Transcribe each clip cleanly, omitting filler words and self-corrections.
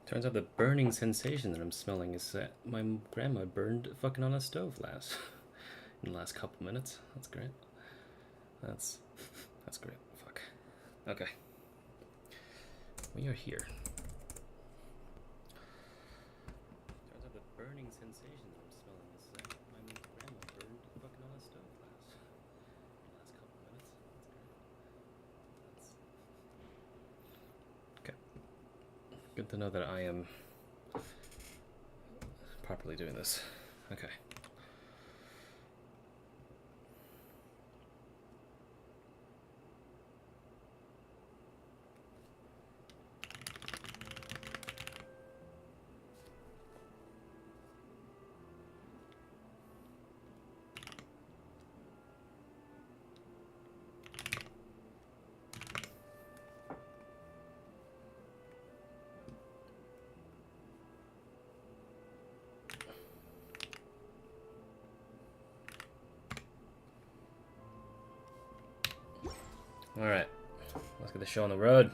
Turns out the burning sensation that I'm smelling is my grandma burned fucking on a stove in the last couple minutes. That's great. That's great. Fuck. Okay. We are here. Turns out the burning sensation that I'm smelling is my grandma burned fucking on a stove in the last couple minutes. That's great. Okay. Good to know that I am properly doing this. Okay. Alright, let's get the show on the road.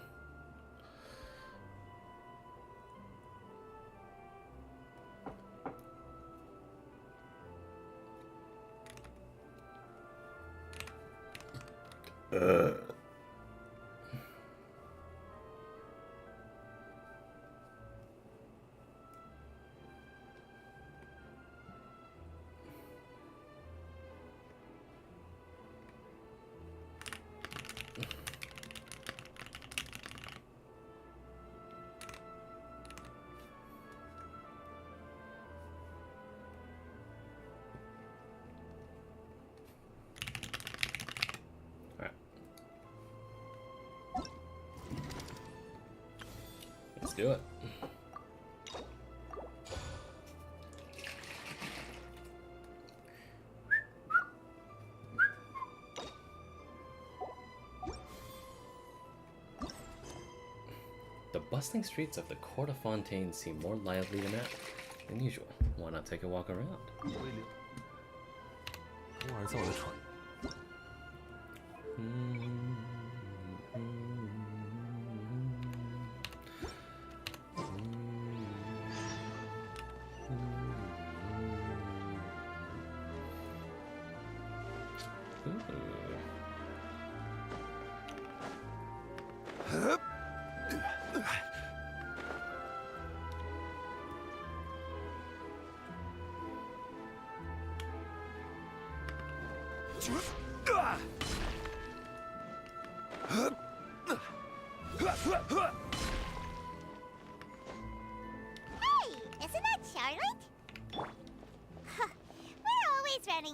Let's do it. The bustling streets of the Court of Fontaine seem more lively than usual. Why not take a walk around?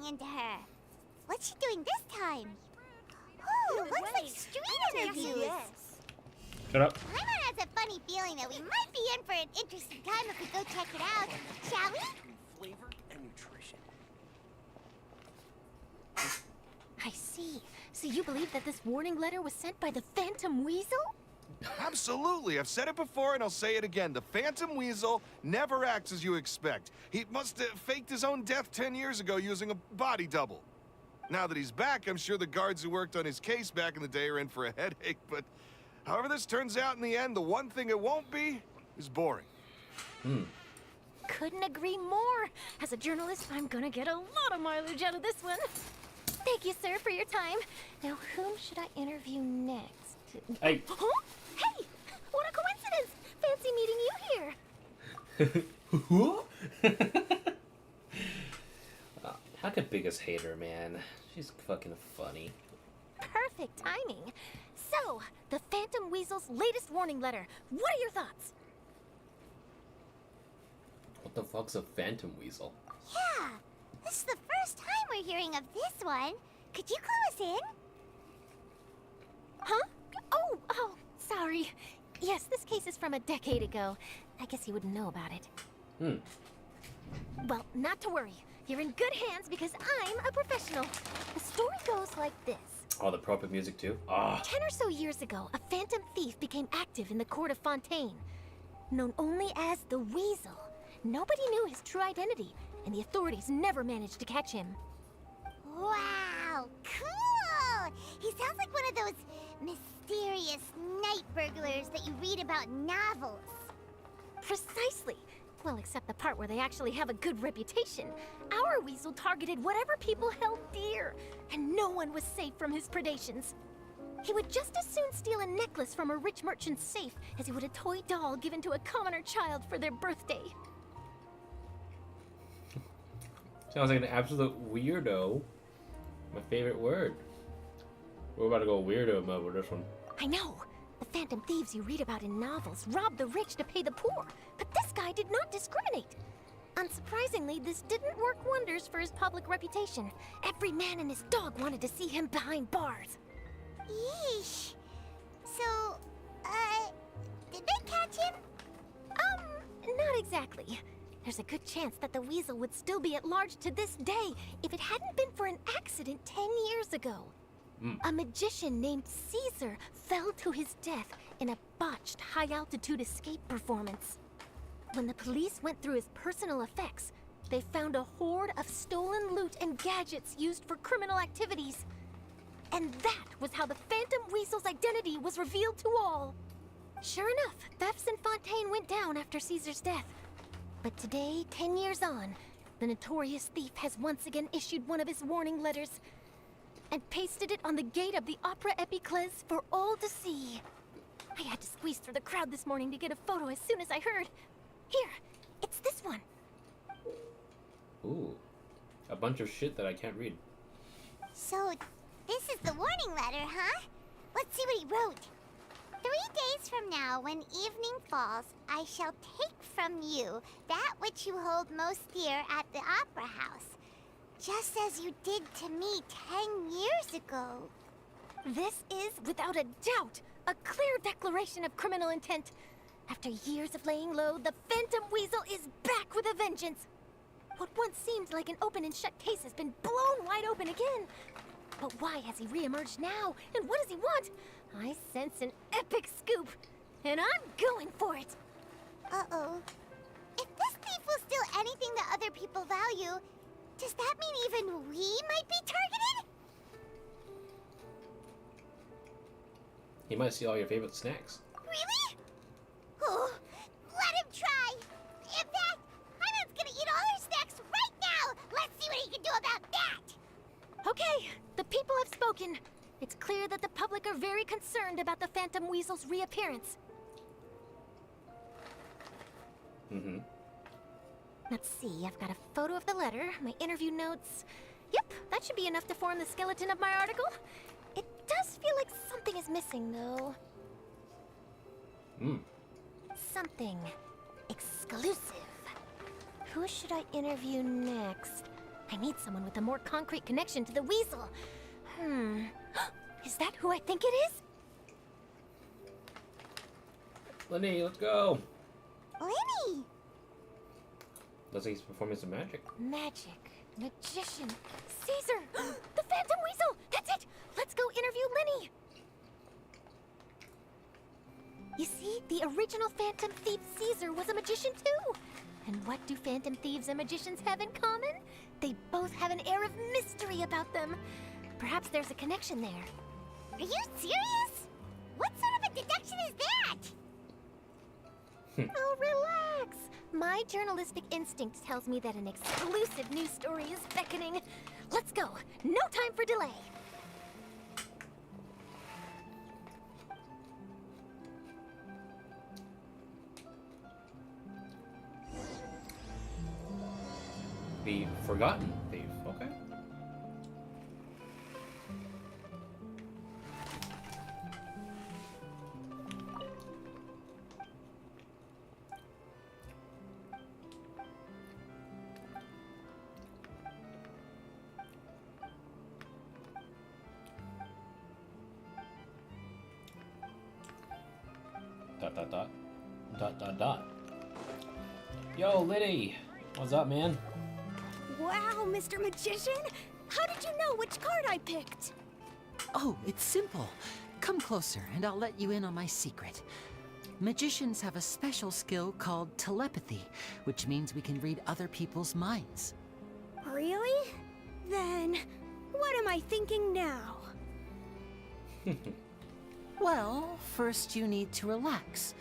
Into her. What's she doing this time? Ooh, looks like street interviews. Shut up. Paimon has a funny feeling that we might be in for an interesting time if we go check it out. Shall we? Flavor and nutrition. I see. So you believe that this warning letter was sent by the Phantom Weasel? Absolutely. I've said it before and I'll say it again. The Phantom Weasel never acts as you expect. He must have faked his own death 10 years ago using a body double. Now that he's back, I'm sure the guards who worked on his case back in the day are in for a headache, but however this turns out in the end, the one thing it won't be is boring. Couldn't agree more. As a journalist, I'm gonna get a lot of mileage out of this one. Thank you, sir, for your time. Now, whom should I interview next? Hey. Huh? Hey! What a coincidence! Fancy meeting you here. How could biggest hater, man? She's fucking funny. Perfect timing. So, the Phantom Weasel's latest warning letter. What are your thoughts? What the fuck's a Phantom Weasel? Yeah, this is the first time we're hearing of this one. Could you clue us in? Huh? Oh, sorry. Yes, this case is from a decade ago. I guess you wouldn't know about it. Well, not to worry. You're in good hands because I'm a professional. The story goes like this. Oh, the proper music too? 10 or so years ago, a phantom thief became active in the Court of Fontaine. Known only as the Weasel. Nobody knew his true identity, and the authorities never managed to catch him. Wow, cool! He sounds like one of those mysterious night burglars that you read about in novels. Precisely. Well, except the part where they actually have a good reputation. Our weasel targeted whatever people held dear, and no one was safe from his predations. He would just as soon steal a necklace from a rich merchant's safe as he would a toy doll given to a commoner child for their birthday. Sounds like an absolute weirdo. My favorite word. We're about to go weirdo mode with this one. I know. The phantom thieves you read about in novels rob the rich to pay the poor, but this guy did not discriminate. Unsurprisingly, this didn't work wonders for his public reputation. Every man and his dog wanted to see him behind bars. Yeesh. So, did they catch him? Not exactly. There's a good chance that the weasel would still be at large to this day if it hadn't been for an accident 10 years ago. A magician named Caesar fell to his death in a botched high-altitude escape performance. When the police went through his personal effects, they found a hoard of stolen loot and gadgets used for criminal activities. And that was how the Phantom Weasel's identity was revealed to all. Sure enough, thefts in Fontaine went down after Caesar's death. But today, 10 years on, the notorious thief has once again issued one of his warning letters and pasted it on the gate of the Opera Epiclese for all to see. I had to squeeze through the crowd this morning to get a photo as soon as I heard. Here, it's this one. Ooh. A bunch of shit that I can't read. So, this is the warning letter, huh? Let's see what he wrote. 3 days from now, when evening falls, I shall take from you that which you hold most dear at the Opera House, just as you did to me 10 years ago. This is, without a doubt, a clear declaration of criminal intent. After years of laying low, the Phantom Weasel is back with a vengeance. What once seemed like an open and shut case has been blown wide open again. But why has he reemerged now? And what does he want? I sense an epic scoop, and I'm going for it. Uh-oh. If this thief will steal anything that other people value, does that mean even we might be targeted? He might steal all your favorite snacks. Really? Oh, let him try. In fact, I'm gonna eat all our snacks right now. Let's see what he can do about that. Okay, the people have spoken. It's clear that the public are very concerned about the Phantom Weasel's reappearance. Let's see, I've got a photo of the letter, my interview notes. Yep, that should be enough to form the skeleton of my article. It does feel like something is missing, though. Something exclusive. Who should I interview next? I need someone with a more concrete connection to the weasel. Is that who I think it is? Lyney, let's go. Lyney! Looks like he's performing some magic. Magic. Magician. Caesar! The Phantom Weasel! That's it! Let's go interview Lyney! You see, the original Phantom Thief Caesar was a magician too! And what do Phantom Thieves and magicians have in common? They both have an air of mystery about them. Perhaps there's a connection there. Are you serious? What sort of a deduction is that? Oh, relax. My journalistic instinct tells me that an exclusive news story is beckoning. Let's go. No time for delay. The Forgotten Thief, okay. Dot. Yo, Lyney! What's up, man? Wow, Mr. Magician! How did you know which card I picked? Oh, it's simple. Come closer, and I'll let you in on my secret. Magicians have a special skill called telepathy, which means we can read other people's minds. Really? Then, what am I thinking now? Well, first you need to relax.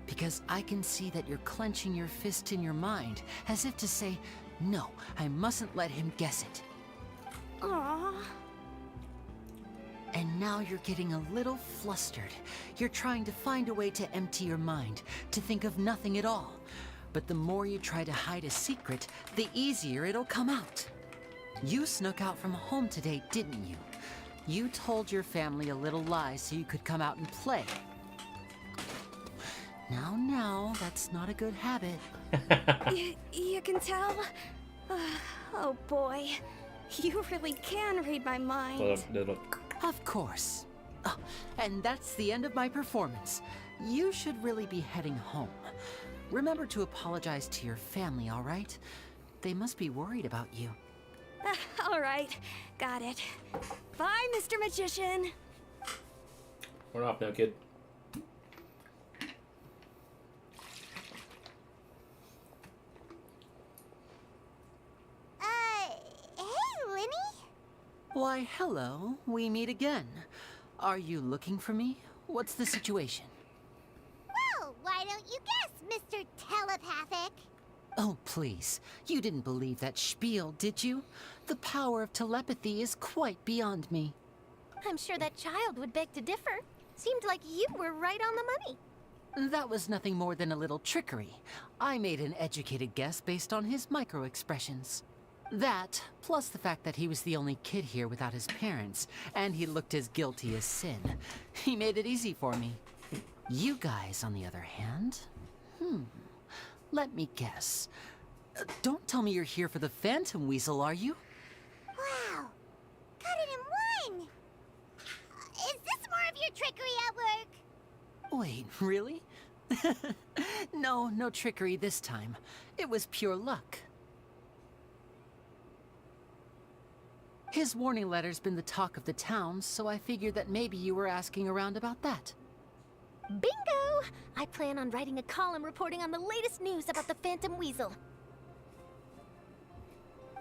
because I can see that you're clenching your fist in your mind, as if to say, no, I mustn't let him guess it. Aww. And now you're getting a little flustered. You're trying to find a way to empty your mind, to think of nothing at all. But the more you try to hide a secret, the easier it'll come out. You snuck out from home today, didn't you? You told your family a little lie so you could come out and play. Now, that's not a good habit. You can tell? Oh boy. You really can read my mind. Of course. Oh, and that's the end of my performance. You should really be heading home. Remember to apologize to your family, all right? They must be worried about you. All right. Got it. Bye, Mr. Magician. We're off now, kid. Hey, Lyney? Why, hello. We meet again. Are you looking for me? What's the situation? Well, why don't you guess, Mr. Telepathic? Oh, please. You didn't believe that spiel, did you? The power of telepathy is quite beyond me. I'm sure that child would beg to differ. Seemed like you were right on the money. That was nothing more than a little trickery. I made an educated guess based on his micro-expressions. That, plus the fact that he was the only kid here without his parents, and he looked as guilty as sin. He made it easy for me. You guys, on the other hand... Let me guess. Don't tell me you're here for the Phantom Weasel, are you? Wow. Got it in one. Is this more of your trickery at work? Wait, really? No trickery this time. It was pure luck. His warning letter's been the talk of the town, so I figured that maybe you were asking around about that. Bingo! I plan on writing a column reporting on the latest news about the Phantom Weasel.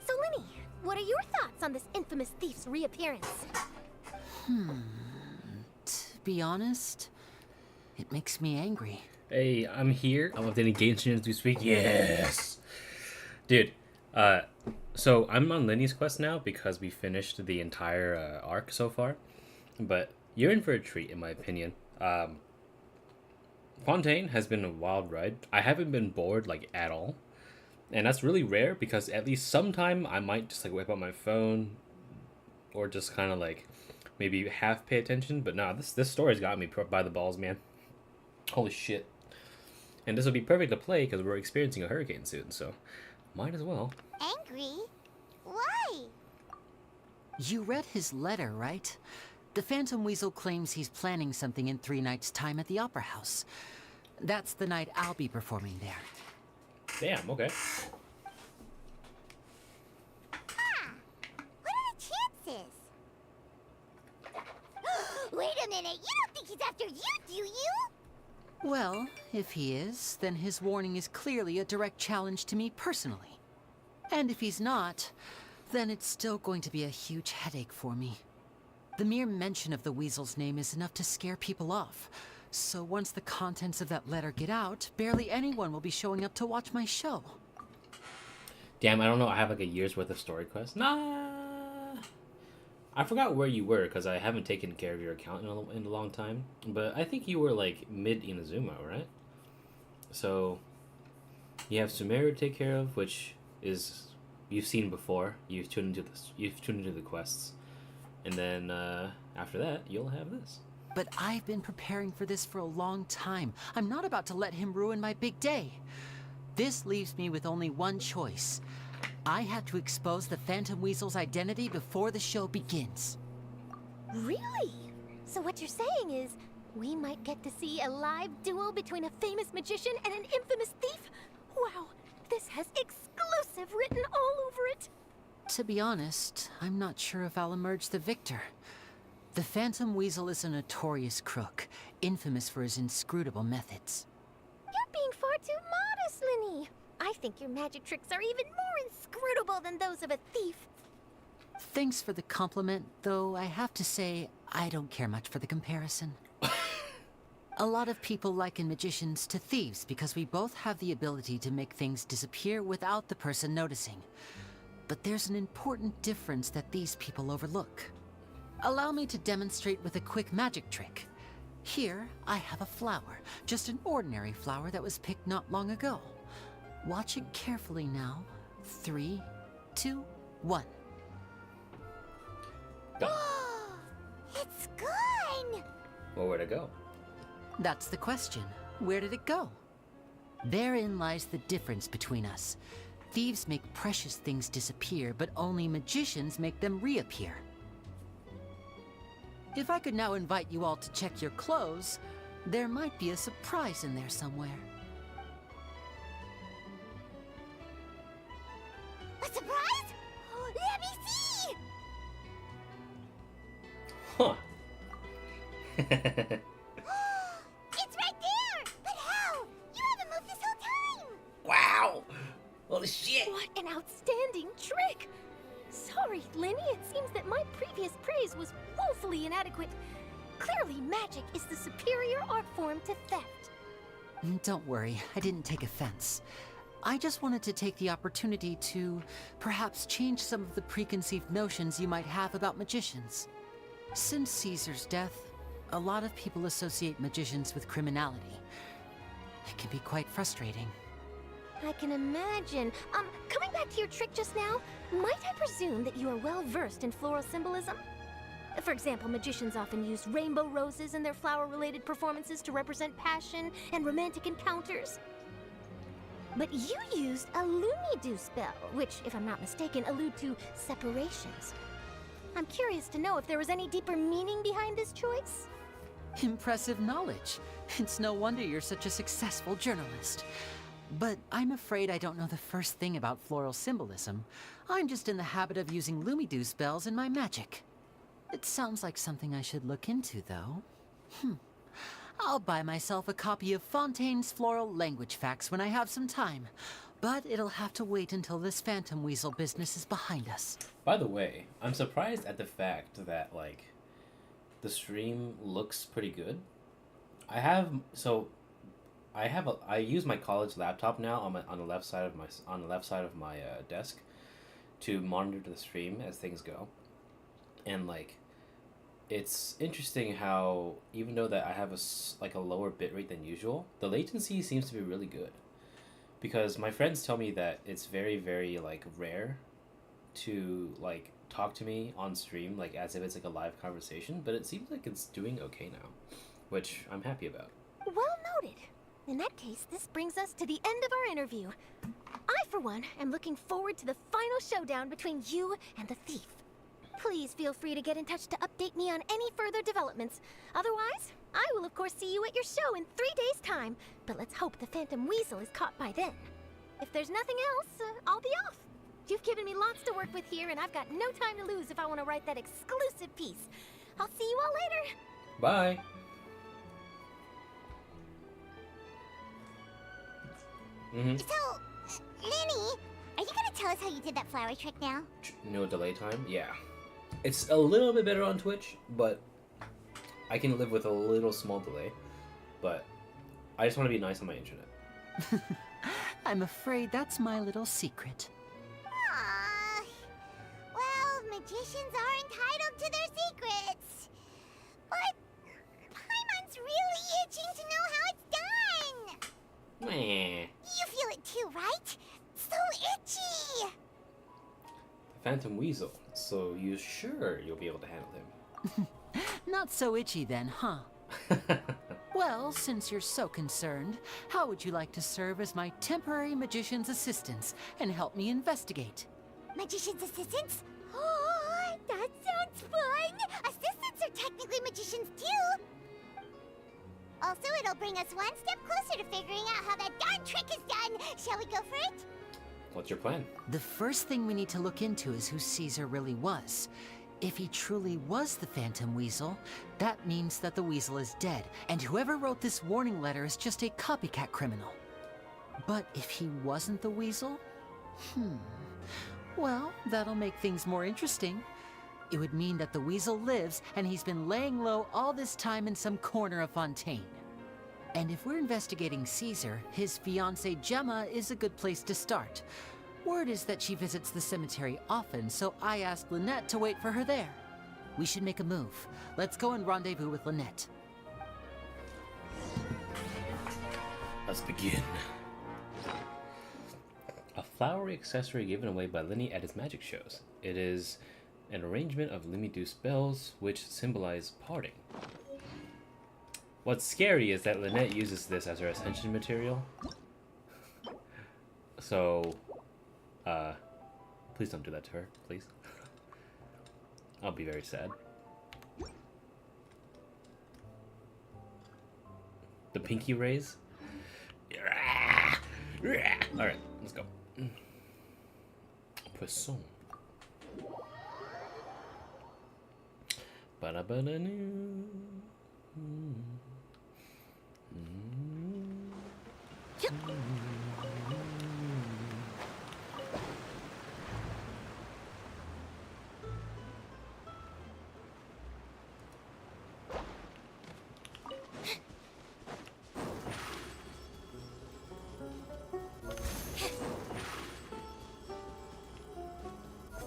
So, Lyney, what are your thoughts on this infamous thief's reappearance? To be honest, it makes me angry. Hey, I'm here. I'm updating Genshin as we speak. Yes! Dude, so I'm on Lyney's quest now because we finished the entire arc so far. But you're in for a treat, in my opinion. Fontaine has been a wild ride. I haven't been bored, like, at all. And that's really rare because at least sometime I might just, like, whip out my phone or just kind of, like, maybe half pay attention. But nah, this story's got me by the balls, man. Holy shit. And this will be perfect to play because we're experiencing a hurricane soon, so might as well. Angry? Why? You read his letter, right? The Phantom Weasel claims he's planning something in 3 nights' time at the Opera House. That's the night I'll be performing there. Damn, okay. What are the chances? Wait a minute, you don't think he's after you, do you? Well, if he is, then his warning is clearly a direct challenge to me personally. And if he's not, then it's still going to be a huge headache for me. The mere mention of the Weasel's name is enough to scare people off. So once the contents of that letter get out, barely anyone will be showing up to watch my show. Damn, I don't know. I have like a year's worth of story quests. Nah. I forgot where you were because I haven't taken care of your account in a long time. But I think you were like mid Inazuma, right? So you have Sumeru to take care of, which is you've seen before. You've tuned into the quests. And then after that, you'll have this. But I've been preparing for this for a long time. I'm not about to let him ruin my big day. This leaves me with only one choice. I have to expose the Phantom Weasel's identity before the show begins. Really? So what you're saying is, we might get to see a live duel between a famous magician and an infamous thief? Wow, this has exclusive written all over it. To be honest, I'm not sure if I'll emerge the victor. The Phantom Weasel is a notorious crook, infamous for his inscrutable methods. You're being far too modest, Lyney. I think your magic tricks are even more inscrutable than those of a thief. Thanks for the compliment, though I have to say, I don't care much for the comparison. A lot of people liken magicians to thieves because we both have the ability to make things disappear without the person noticing. But there's an important difference that these people overlook. Allow me to demonstrate with a quick magic trick. Here, I have a flower, just an ordinary flower that was picked not long ago. Watch it carefully now. 3, 2, 1. Done. It's gone! Well, where'd it go? That's the question. Where did it go? Therein lies the difference between us. Thieves make precious things disappear, but only magicians make them reappear. If I could now invite you all to check your clothes, there might be a surprise in there somewhere. A surprise? Let me see! Huh. It's right there! But how? You haven't moved this whole time! Wow! Holy shit! What an outstanding trick! Sorry, Lyney, it seems that my previous praise was woefully inadequate. Clearly, magic is the superior art form to theft. Don't worry, I didn't take offense. I just wanted to take the opportunity to perhaps change some of the preconceived notions you might have about magicians. Since Caesar's death, a lot of people associate magicians with criminality. It can be quite frustrating. I can imagine. Coming back to your trick just now, might I presume that you are well versed in floral symbolism? For example, magicians often use rainbow roses in their flower-related performances to represent passion and romantic encounters. But you used a Lumidu spell, which, if I'm not mistaken, allude to separations. I'm curious to know if there was any deeper meaning behind this choice? Impressive knowledge. It's no wonder you're such a successful journalist. But I'm afraid I don't know the first thing about floral symbolism. I'm just in the habit of using Lumidu spells in my magic. It sounds like something I should look into, though. I'll buy myself a copy of Fontaine's Floral Language Facts when I have some time. But it'll have to wait until this phantom weasel business is behind us. By the way, I'm surprised at the fact that, like, the stream looks pretty good. I use my college laptop now on the left side of my desk to monitor the stream as things go. And like, it's interesting how even though that I have a lower bitrate than usual, the latency seems to be really good. Because my friends tell me that it's very, very like rare to like talk to me on stream like as if it's like a live conversation, but it seems like it's doing okay now, which I'm happy about. Well noted. In that case, this brings us to the end of our interview. I, for one, am looking forward to the final showdown between you and the thief. Please feel free to get in touch to update me on any further developments. Otherwise, I will of course see you at your show in 3 days' time, but let's hope the Phantom Weasel is caught by then. If there's nothing else, I'll be off. You've given me lots to work with here, and I've got no time to lose if I want to write that exclusive piece. I'll see you all later. Bye! So, Lyney, are you gonna tell us how you did that flower trick now? No delay time? Yeah. It's a little bit better on Twitch, but I can live with a little small delay. But I just want to be nice on my internet. I'm afraid that's my little secret. Aww. Well, magicians are entitled to their secrets. But Paimon's really itching to know how it's done. Meh. You feel it too, right? So itchy. Phantom Weasel, so you sure you'll be able to handle him? Not so itchy then, huh? Well, since you're so concerned, how would you like to serve as my temporary magician's assistants and help me investigate? Magician's assistants? Oh, that sounds fun! Assistants are technically magicians too! Also, it'll bring us one step closer to figuring out how that darn trick is done! Shall we go for it? What's your plan? The first thing we need to look into is who Caesar really was. If he truly was the Phantom Weasel, that means that the Weasel is dead, and whoever wrote this warning letter is just a copycat criminal. But if he wasn't the Weasel? Well, that'll make things more interesting. It would mean that the Weasel lives, and he's been laying low all this time in some corner of Fontaine. And if we're investigating Caesar, his fiancée Gemma is a good place to start. Word is that she visits the cemetery often, so I asked Lynette to wait for her there. We should make a move. Let's go and rendezvous with Lynette. Let's begin. A flowery accessory given away by Lyney at his magic shows. It is an arrangement of Limidou spells which symbolize parting. What's scary is that Lynette uses this as her ascension material. So, please don't do that to her, please. I'll be very sad. The pinky raise. Alright, let's go. Poisson. Ba-da-ba-da-doo.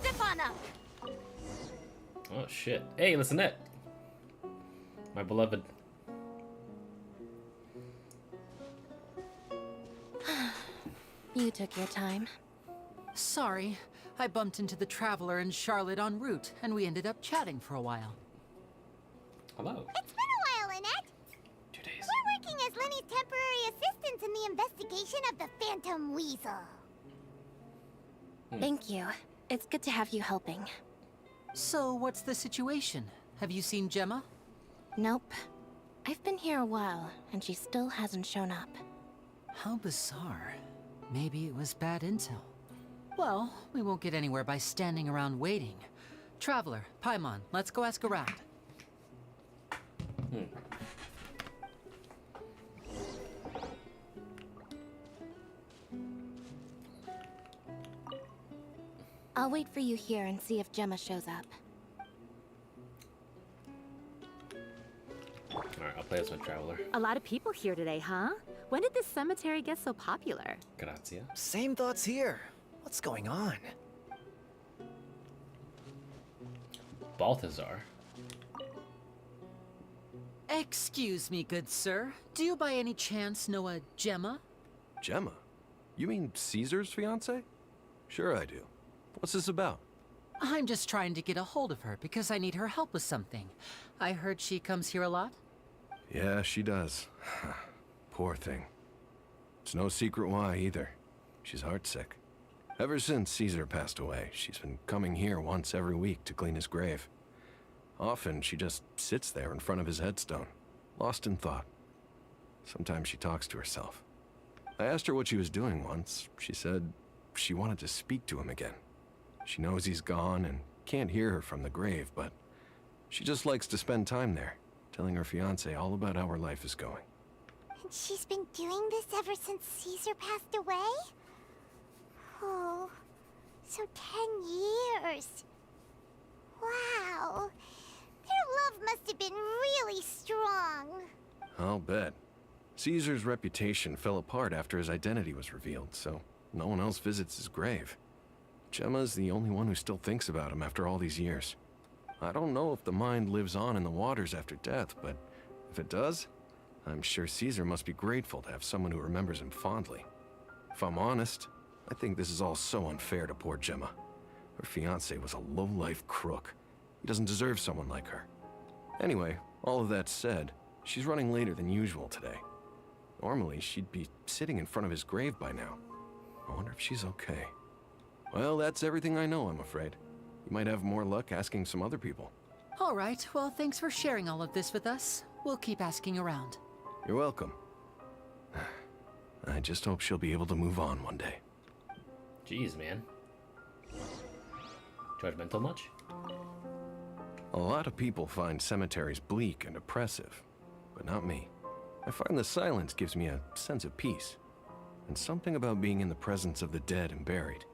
Stefana! Oh shit. Hey, Lynette! My beloved. You took your time. Sorry, I bumped into the Traveler and Charlotte en route, and we ended up chatting for a while. Hello. It's been a while, Lynette. 2 days. We're working as Lenny's temporary assistants in the investigation of the Phantom Weasel. Thank you. It's good to have you helping. So, what's the situation? Have you seen Gemma? Nope. I've been here a while, and she still hasn't shown up. How bizarre. Maybe it was bad intel. Well, we won't get anywhere by standing around waiting. Traveler, Paimon, let's go ask around. I'll wait for you here and see if Gemma shows up. Alright, I'll play as my Traveler. A lot of people here today, huh? When did this cemetery get so popular? Grazia. Same thoughts here. What's going on? Balthazar. Excuse me, good sir. Do you by any chance know a Gemma? Gemma? You mean Caesar's fiance? Sure I do. What's this about? I'm just trying to get a hold of her because I need her help with something. I heard she comes here a lot. Yeah, she does. Poor thing. It's no secret why either. She's heartsick. Ever since Caesar passed away, she's been coming here once every week to clean his grave. Often she just sits there in front of his headstone, lost in thought. Sometimes she talks to herself. I asked her what she was doing once. She said she wanted to speak to him again. She knows he's gone and can't hear her from the grave, but she just likes to spend time there, telling her fiancé all about how her life is going. And she's been doing this ever since Caesar passed away? Oh, so 10 years. Wow. Their love must have been really strong. I'll bet. Caesar's reputation fell apart after his identity was revealed, so no one else visits his grave. Gemma's the only one who still thinks about him after all these years. I don't know if the mind lives on in the waters after death, but if it does, I'm sure Caesar must be grateful to have someone who remembers him fondly. If I'm honest, I think this is all so unfair to poor Gemma. Her fiancé was a low-life crook. He doesn't deserve someone like her. Anyway, all of that said, she's running later than usual today. Normally, she'd be sitting in front of his grave by now. I wonder if she's okay. Well, that's everything I know, I'm afraid. You might have more luck asking some other people. All right, well, thanks for sharing all of this with us. We'll keep asking around. You're welcome. I just hope she'll be able to move on one day. Jeez, man. Judgmental much? A lot of people find cemeteries bleak and oppressive, but not me. I find the silence gives me a sense of peace, and something about being in the presence of the dead and buried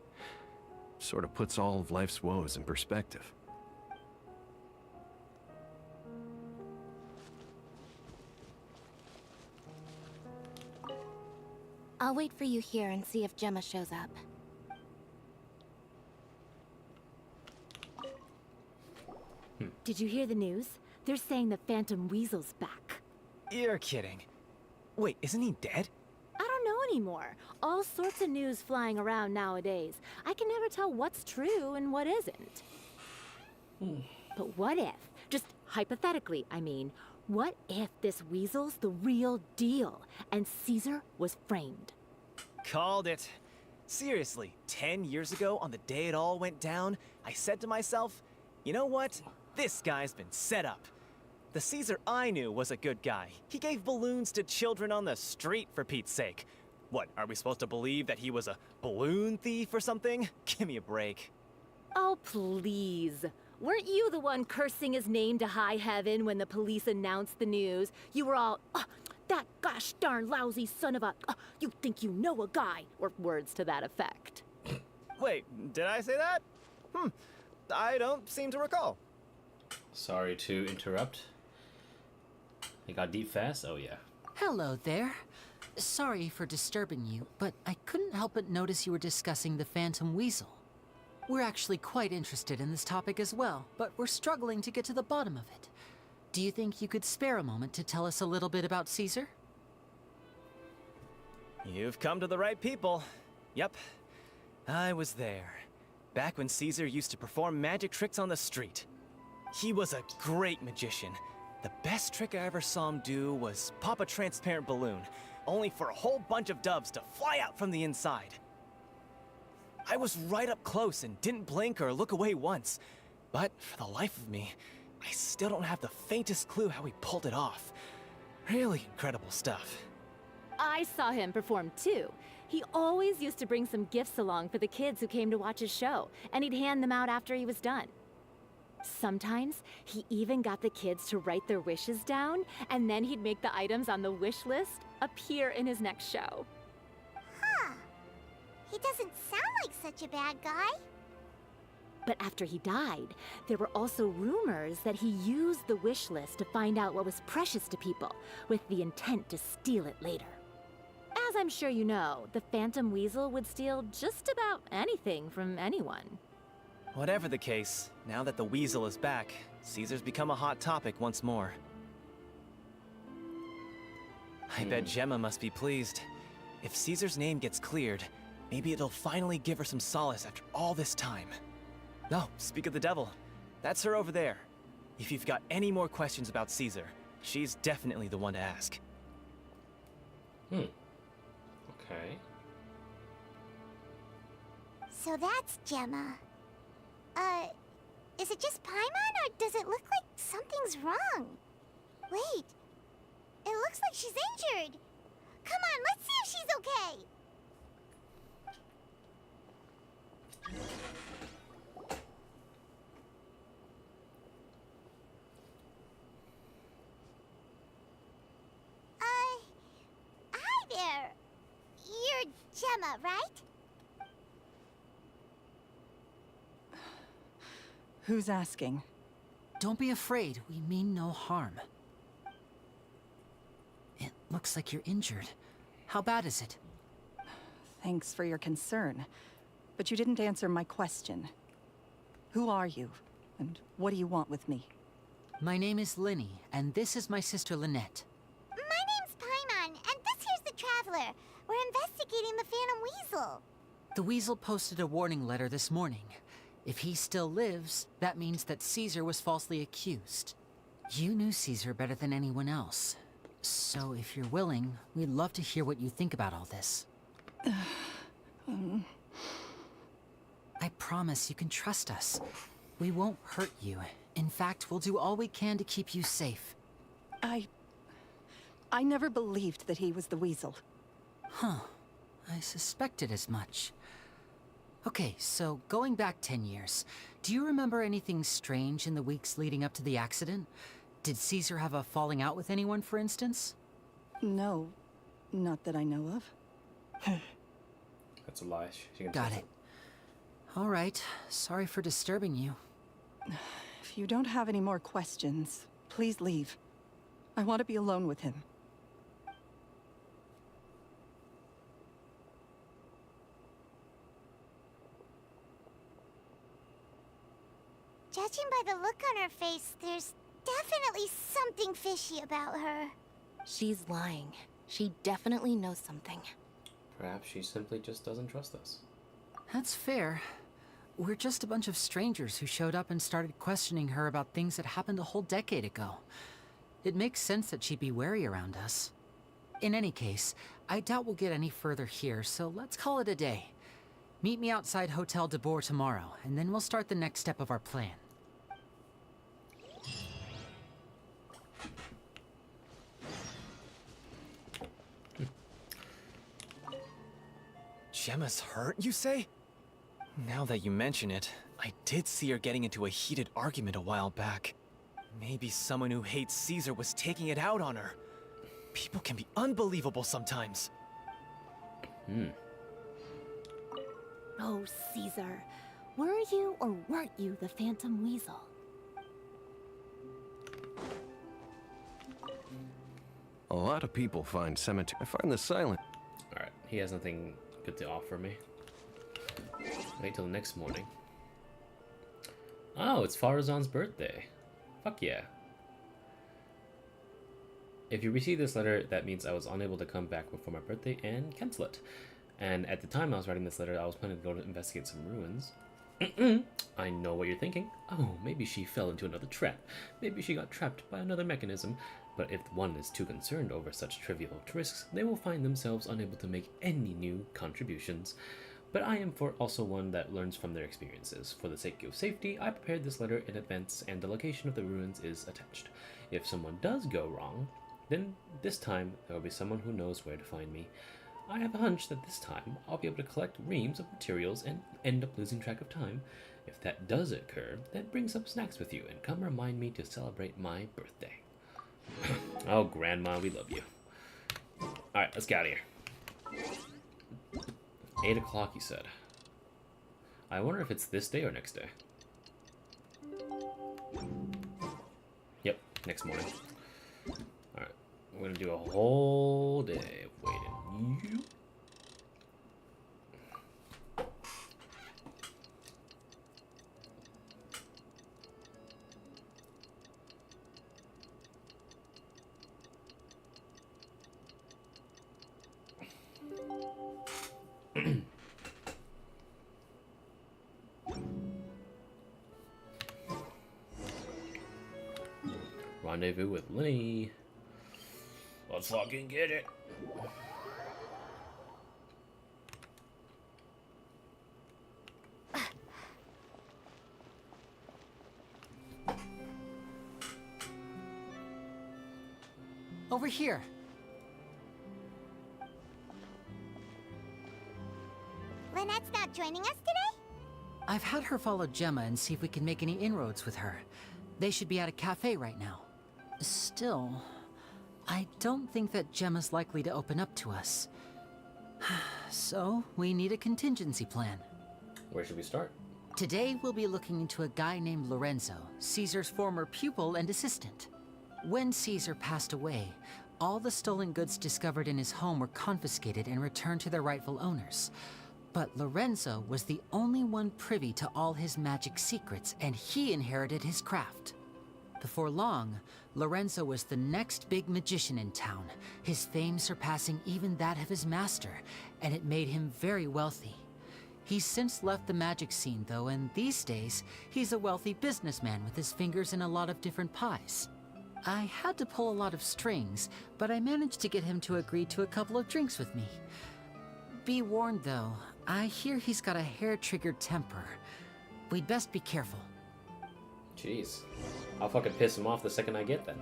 sort of puts all of life's woes in perspective. I'll wait for you here and see if Gemma shows up. Did you hear the news? They're saying the Phantom Weasel's back. You're kidding. Wait, isn't he dead? I don't know anymore. All sorts of news flying around nowadays. I can never tell what's true and what isn't. But what if, just hypothetically, I mean, what if this weasel's the real deal and Caesar was framed? Called it. Seriously, 10 years ago, on the day it all went down, I said to myself, you know what? This guy's been set up. The Caesar I knew was a good guy. He gave balloons to children on the street, for Pete's sake. What, are we supposed to believe that he was a balloon thief or something? Give me a break. Oh, please. Weren't you the one cursing his name to high heaven when the police announced the news? You were all, that gosh darn lousy son of a, you think you know a guy, or words to that effect. Wait, did I say that? I don't seem to recall. Sorry to interrupt. You got deep fast? Oh yeah. Hello there. Sorry for disturbing you, but I couldn't help but notice you were discussing the Phantom Weasel. We're actually quite interested in this topic as well, but we're struggling to get to the bottom of it. Do you think you could spare a moment to tell us a little bit about Caesar? You've come to the right people. Yep, I was there. Back when Caesar used to perform magic tricks on the street. He was a great magician. The best trick I ever saw him do was pop a transparent balloon, only for a whole bunch of doves to fly out from the inside. I was right up close and didn't blink or look away once. But for the life of me, I still don't have the faintest clue how he pulled it off. Really incredible stuff. I saw him perform too. He always used to bring some gifts along for the kids who came to watch his show, and he'd hand them out after he was done. Sometimes, he even got the kids to write their wishes down, and then he'd make the items on the wish list appear in his next show. Huh. He doesn't sound like such a bad guy. But after he died, there were also rumors that he used the wish list to find out what was precious to people, with the intent to steal it later. As I'm sure you know, the Phantom Weasel would steal just about anything from anyone. Whatever the case, now that the Weasel is back, Caesar's become a hot topic once more. I bet Gemma must be pleased. If Caesar's name gets cleared, maybe it'll finally give her some solace after all this time. No, speak of the devil. That's her over there. If you've got any more questions about Caesar, she's definitely the one to ask. Okay. So that's Gemma. Is it just Paimon, or does it look like something's wrong? Wait, it looks like she's injured. Come on, let's see if she's okay. Hi there. You're Gemma, right? Who's asking? Don't be afraid, we mean no harm. It looks like you're injured. How bad is it? Thanks for your concern, but you didn't answer my question. Who are you, and what do you want with me? My name is Lyney, and this is my sister Lynette. My name's Paimon, and this here's the Traveler. We're investigating the Phantom Weasel. The Weasel posted a warning letter this morning. If he still lives, that means that Caesar was falsely accused. You knew Caesar better than anyone else. So if you're willing, we'd love to hear what you think about all this. I promise you can trust us. We won't hurt you. In fact, we'll do all we can to keep you safe. I never believed that he was the Weasel. Huh. I suspected as much. Okay, so going back 10 years, do you remember anything strange in the weeks leading up to the accident? Did Caesar have a falling out with anyone, for instance? No, not that I know of. That's a lie. She can Got say it. All right, sorry for disturbing you. If you don't have any more questions, please leave. I want to be alone with him. Judging by the look on her face, there's definitely something fishy about her. She's lying. She definitely knows something. Perhaps she simply just doesn't trust us. That's fair. We're just a bunch of strangers who showed up and started questioning her about things that happened a whole decade ago. It makes sense that she'd be wary around us. In any case, I doubt we'll get any further here, so let's call it a day. Meet me outside Hotel de Boer tomorrow, and then we'll start the next step of our plan. Gemma's hurt, you say? Now that you mention it, I did see her getting into a heated argument a while back. Maybe someone who hates Caesar was taking it out on her. People can be unbelievable sometimes. Oh, Caesar. Were you or weren't you the Phantom Weasel? A lot of people find cemetery. I find the silent. Alright, he has nothing good to offer me. Wait till the next morning. Oh, it's Farazan's birthday. Fuck yeah. If you receive this letter, that means I was unable to come back before my birthday and cancel it. And at the time I was writing this letter, I was planning to go to investigate some ruins. I know what you're thinking. Oh, maybe she fell into another trap. Maybe she got trapped by another mechanism. But if one is too concerned over such trivial risks, they will find themselves unable to make any new contributions. But I am also one that learns from their experiences. For the sake of safety, I prepared this letter in advance, and the location of the ruins is attached. If someone does go wrong, then this time there will be someone who knows where to find me. I have a hunch that this time I'll be able to collect reams of materials and end up losing track of time. If that does occur, then bring some snacks with you and come remind me to celebrate my birthday. Oh, Grandma, we love you. Alright, let's get out of here. 8 o'clock, you said. I wonder if it's this day or next day. Yep, next morning. Alright, we're gonna do a whole day of waiting. You? Rendezvous with Lyney. Let's fucking get it. Over here. Lynette's not joining us today? I've had her follow Gemma and see if we can make any inroads with her. They should be at a cafe right now. Still, I don't think that Gemma's likely to open up to us. So, we need a contingency plan. Where should we start? Today, we'll be looking into a guy named Lorenzo, Caesar's former pupil and assistant. When Caesar passed away, all the stolen goods discovered in his home were confiscated and returned to their rightful owners. But Lorenzo was the only one privy to all his magic secrets, and he inherited his craft. Before long, Lorenzo was the next big magician in town, his fame surpassing even that of his master, and it made him very wealthy. He's since left the magic scene, though, and these days, he's a wealthy businessman with his fingers in a lot of different pies. I had to pull a lot of strings, but I managed to get him to agree to a couple of drinks with me. Be warned, though, I hear he's got a hair-triggered temper. We'd best be careful. Jeez. I'll fucking piss him off the second I get them.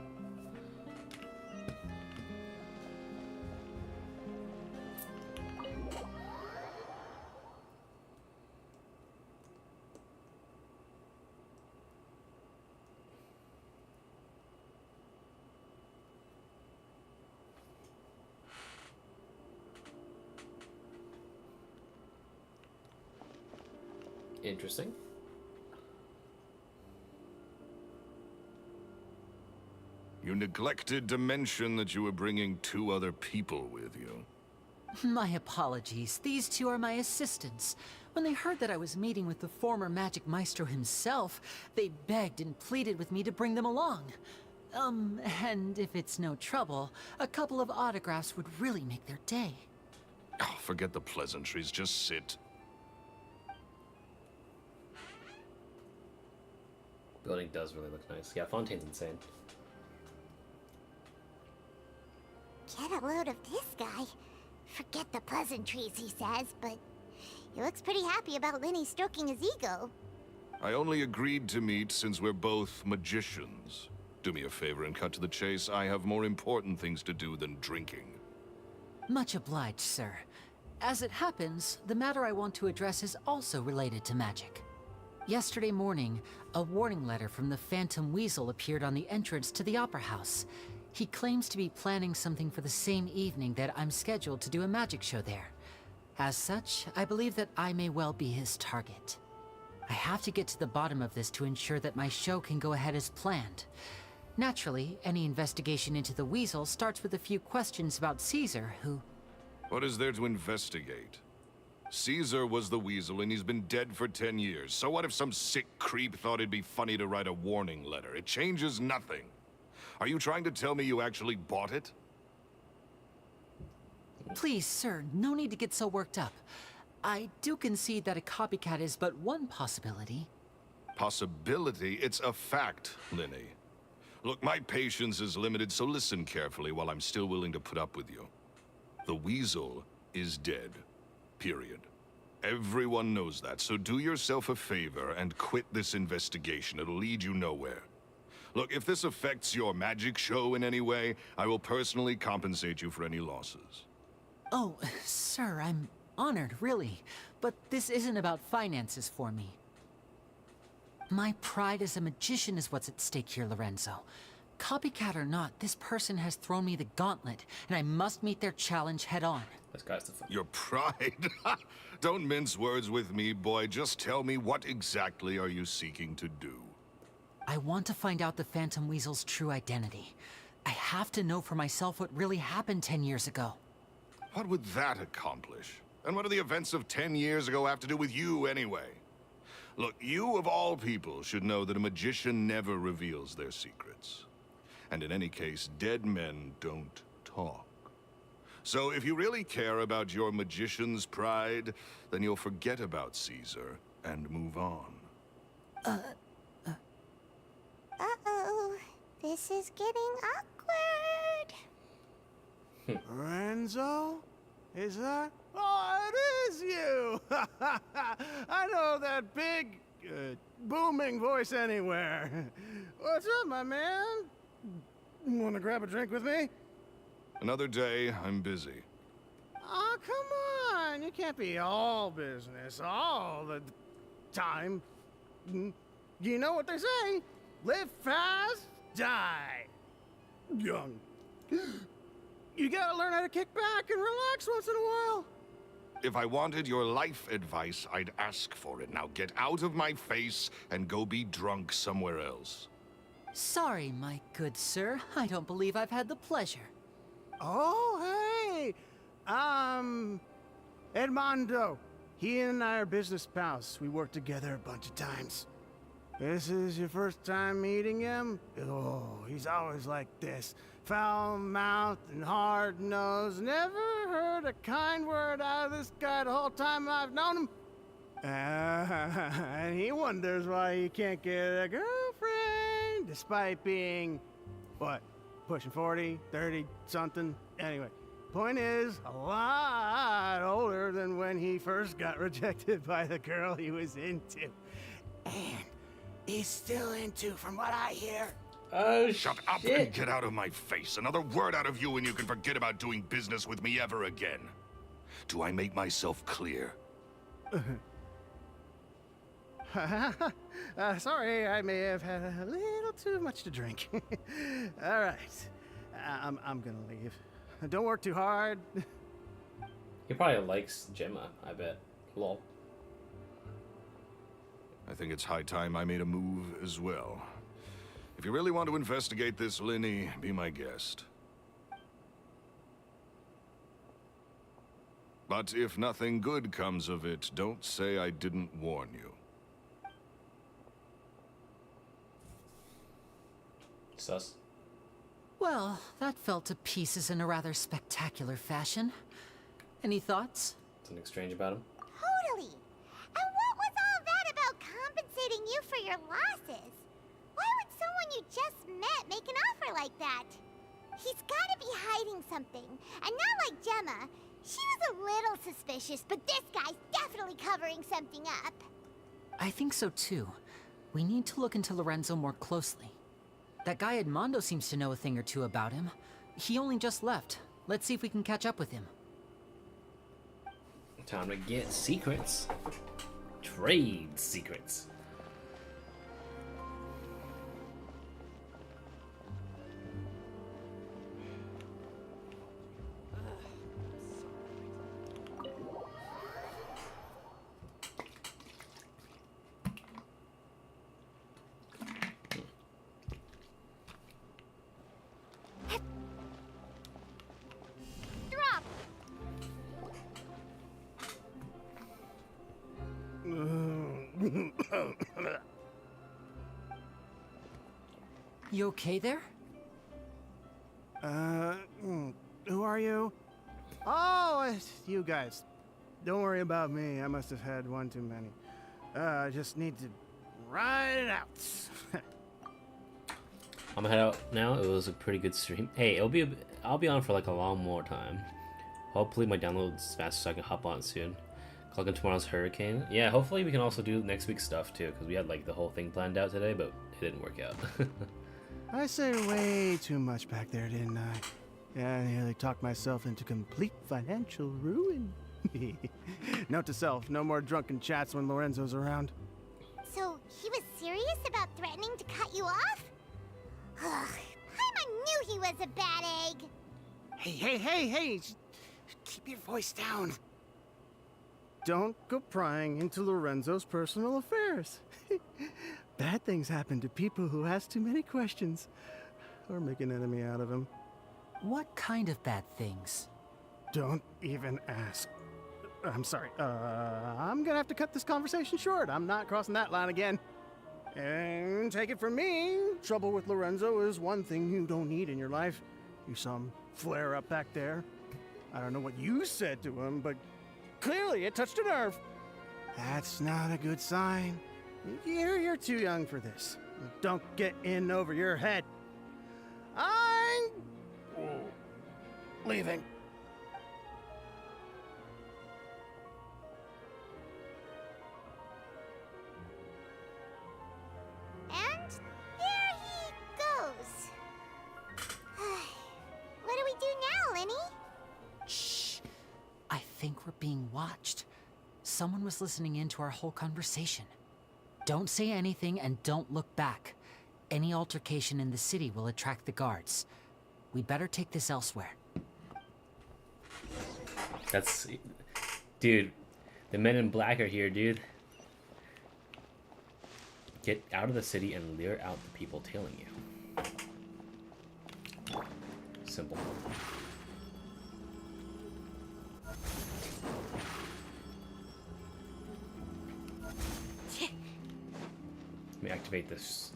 Interesting. You neglected to mention that you were bringing 2 other people with you. My apologies. These two are my assistants. When they heard that I was meeting with the former magic maestro himself, they begged and pleaded with me to bring them along. And if it's no trouble, a couple of autographs would really make their day. Oh, forget the pleasantries, just sit. Building does really look nice. Yeah, Fontaine's insane. Get a load of this guy. Forget the pleasantries, he says, but he looks pretty happy about Lyney stroking his ego. I only agreed to meet since we're both magicians. Do me a favor and cut to the chase. I have more important things to do than drinking. Much obliged, sir. As it happens, the matter I want to address is also related to magic. Yesterday morning, a warning letter from the Phantom Weasel appeared on the entrance to the Opera House. He claims to be planning something for the same evening that I'm scheduled to do a magic show there. As such, I believe that I may well be his target. I have to get to the bottom of this to ensure that my show can go ahead as planned. Naturally, any investigation into the Weasel starts with a few questions about Caesar, who... What is there to investigate? Caesar was the Weasel, and he's been dead for 10 years. So what if some sick creep thought it'd be funny to write a warning letter? It changes nothing. Are you trying to tell me you actually bought it? Please, sir, no need to get so worked up. I do concede that a copycat is but one possibility. Possibility? It's a fact, Lyney. Look, my patience is limited, so listen carefully while I'm still willing to put up with you. The Weasel is dead. Period. Everyone knows that, so do yourself a favor and quit this investigation. It'll lead you nowhere. Look, if this affects your magic show in any way, I will personally compensate you for any losses. Oh, sir, I'm honored, really. But this isn't about finances for me. My pride as a magician is what's at stake here, Lorenzo. Copycat or not, this person has thrown me the gauntlet, and I must meet their challenge head on. This guy's the fun. Your pride? Don't mince words with me, boy. Just tell me, what exactly are you seeking to do? I want to find out the Phantom Weasel's true identity. I have to know for myself what really happened 10 years ago. What would that accomplish? And what do the events of 10 years ago have to do with you, anyway? Look, you of all people should know that a magician never reveals their secrets. And in any case, dead men don't talk. So if you really care about your magician's pride, then you'll forget about Caesar and move on. Uh-oh. This is getting awkward. Lorenzo? Is that? Oh, it is you! I know that big, booming voice anywhere. What's up, my man? Wanna grab a drink with me? Another day, I'm busy. Oh, come on! You can't be all business all the time. You know what they say? Live fast, die young. You gotta learn how to kick back and relax once in a while. If I wanted your life advice, I'd ask for it. Now get out of my face and go be drunk somewhere else. Sorry, my good sir. I don't believe I've had the pleasure. Oh, hey! Edmondo. He and I are business pals. We worked together a bunch of times. This is your first time meeting him? Oh, he's always like this. Foul-mouthed and hard-nosed. Never heard a kind word out of this guy the whole time I've known him. And he wonders why he can't get a girlfriend, despite being, what, pushing 40, 30, something? Anyway, point is, a lot older than when he first got rejected by the girl he was into. And he's still into, from what I hear. Oh, Shut up and get out of my face. Another word out of you and you can forget about doing business with me ever again. Do I make myself clear? Sorry, I may have had a little too much to drink. All right, I'm gonna leave. Don't work too hard. He probably likes Gemma, I bet. Lol. I think it's high time I made a move as well. If you really want to investigate this, Lyney, be my guest. But if nothing good comes of it, don't say I didn't warn you. Sus. Well, that fell to pieces in a rather spectacular fashion. Any thoughts? Something strange about him? Totally. And what was all that about compensating you for your losses? Why would someone you just met make an offer like that? He's gotta be hiding something. And not like Gemma. She was a little suspicious, but this guy's definitely covering something up. I think so too. We need to look into Lorenzo more closely. That guy Edmondo seems to know a thing or two about him. He only just left. Let's see if we can catch up with him. Time to get secrets. Trade secrets. Drop. You okay there? Who are you? Oh, it's you guys. Don't worry about me. I must have had one too many. I just need to ride it out. I'm gonna head out now. It was a pretty good stream. Hey, I'll be on for like a long more time. Hopefully my download's fast so I can hop on soon. Clock in tomorrow's Hurricane. Yeah, hopefully we can also do next week's stuff too, because we had like the whole thing planned out today, but it didn't work out. I said way too much back there, didn't I? Yeah, I nearly talked myself into complete financial ruin. Note to self, no more drunken chats when Lorenzo's around. So, he was serious about threatening to cut you off? Ugh, Paimon knew he was a bad egg. Hey! Keep your voice down. Don't go prying into Lorenzo's personal affairs. Bad things happen to people who ask too many questions. Or make an enemy out of him. What kind of bad things? Don't even ask. I'm sorry. I'm gonna have to cut this conversation short. I'm not crossing that line again. And take it from me, trouble with Lorenzo is one thing you don't need in your life. You saw him flare up back there. I don't know what you said to him, but clearly it touched a nerve. That's not a good sign. You're too young for this. Don't get in over your head. I'm leaving. And there he goes. What do we do now, Lyney? Shh. I think we're being watched. Someone was listening in to our whole conversation. Don't say anything and don't look back. Any altercation in the city will attract the guards. We'd better take this elsewhere. That's... Dude, the men in black are here, dude. Get out of the city and lure out the people tailing you. Simple. Let me activate this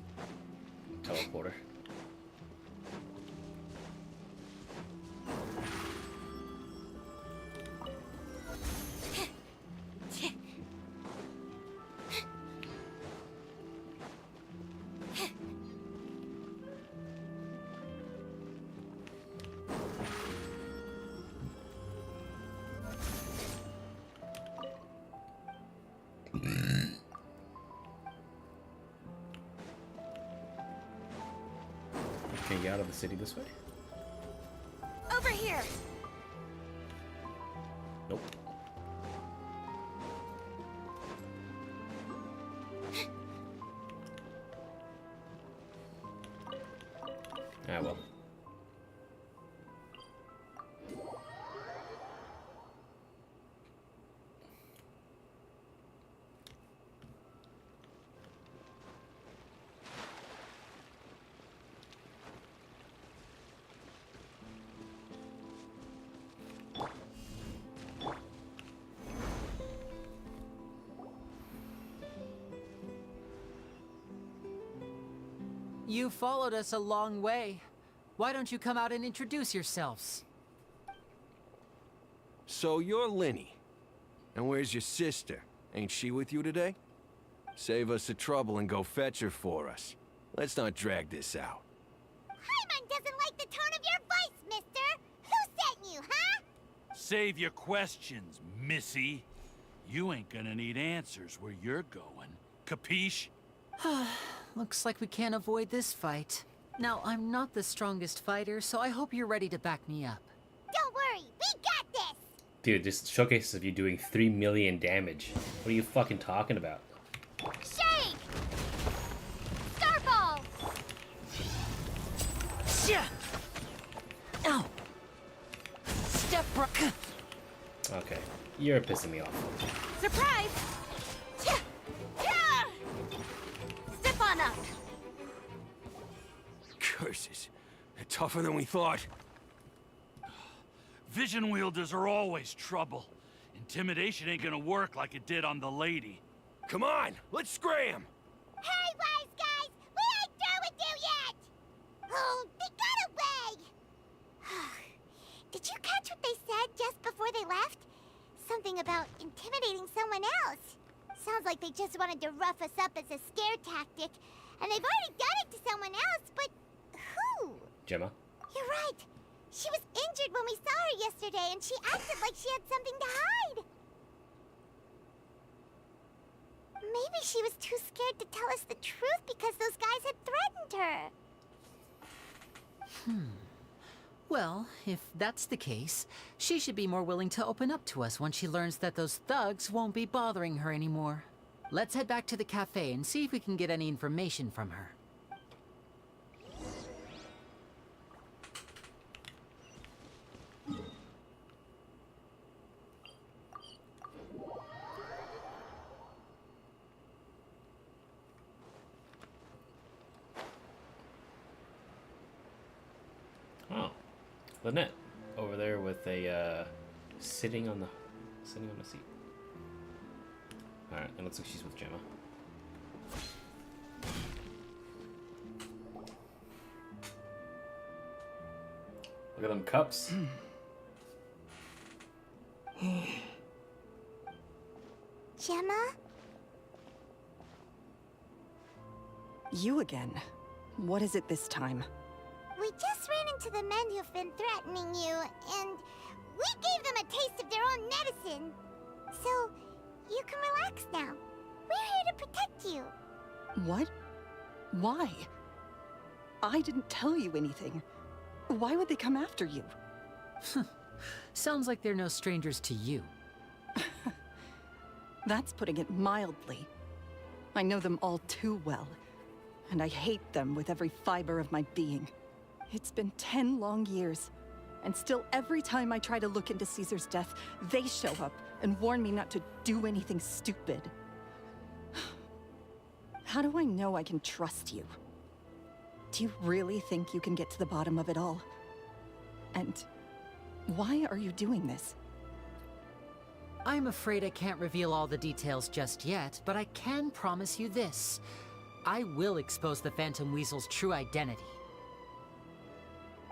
teleporter. Can you get out of the city this way? Over here. Nope. Ah, well. You followed us a long way. Why don't you come out and introduce yourselves? So you're Lyney. And where's your sister? Ain't she with you today? Save us the trouble and go fetch her for us. Let's not drag this out. Paimon doesn't like the tone of your voice, mister! Who sent you, huh? Save your questions, missy. You ain't gonna need answers where you're going. Capiche? Looks like we can't avoid this fight. Now, I'm not the strongest fighter, so I hope you're ready to back me up. Don't worry, we got this! Dude, this showcases of you doing 3 million damage. What are you fucking talking about? Shake! Starball! Ow! Step rock! Okay, you're pissing me off. Surprise! Step on up. Curses. They're tougher than we thought. Vision wielders are always trouble. Intimidation ain't gonna work like it did on the lady. Come on, let's scram! Hey, wise guys! We ain't through with you yet! Oh, they got away! Did you catch what they said just before they left? Something about intimidating someone else. Sounds like they just wanted to rough us up as a scare tactic. And they've already done it to someone else, but who? Gemma? You're right. She was injured when we saw her yesterday, and she acted like she had something to hide. Maybe she was too scared to tell us the truth because those guys had threatened her. Well, if that's the case, she should be more willing to open up to us once she learns that those thugs won't be bothering her anymore. Let's head back to the cafe and see if we can get any information from her. Oh, Lynette over there with a sitting on a seat. All right, it looks like she's with Gemma. Look at them cups. Gemma? You again. What is it this time? We just ran into the men who've been threatening you, and we gave them a taste of their own medicine. So, you can relax now. We're here to protect you. What? Why? I didn't tell you anything. Why would they come after you? Sounds like they're no strangers to you. That's putting it mildly. I know them all too well, and I hate them with every fiber of my being. It's been 10 long years, and still every time I try to look into Caesar's death, they show up and warn me not to do anything stupid. How do I know I can trust you? Do you really think you can get to the bottom of it all? And why are you doing this? I'm afraid I can't reveal all the details just yet, but I can promise you this. I will expose the Phantom Weasel's true identity.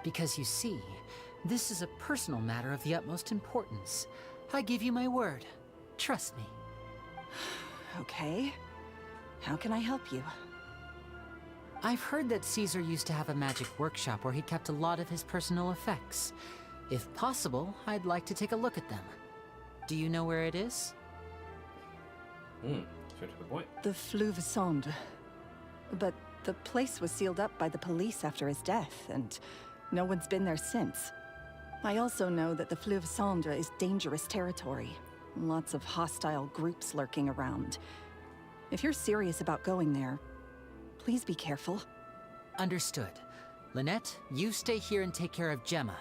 Because you see, this is a personal matter of the utmost importance. I give you my word. Trust me. Okay. How can I help you? I've heard that Caesar used to have a magic workshop where he kept a lot of his personal effects. If possible, I'd like to take a look at them. Do you know where it is? Straight to the point. The Fuscus. But the place was sealed up by the police after his death, and no one's been there since. I also know that the Fuscus is dangerous territory. Lots of hostile groups lurking around. If you're serious about going there, please be careful. Understood. Lynette, you stay here and take care of Gemma.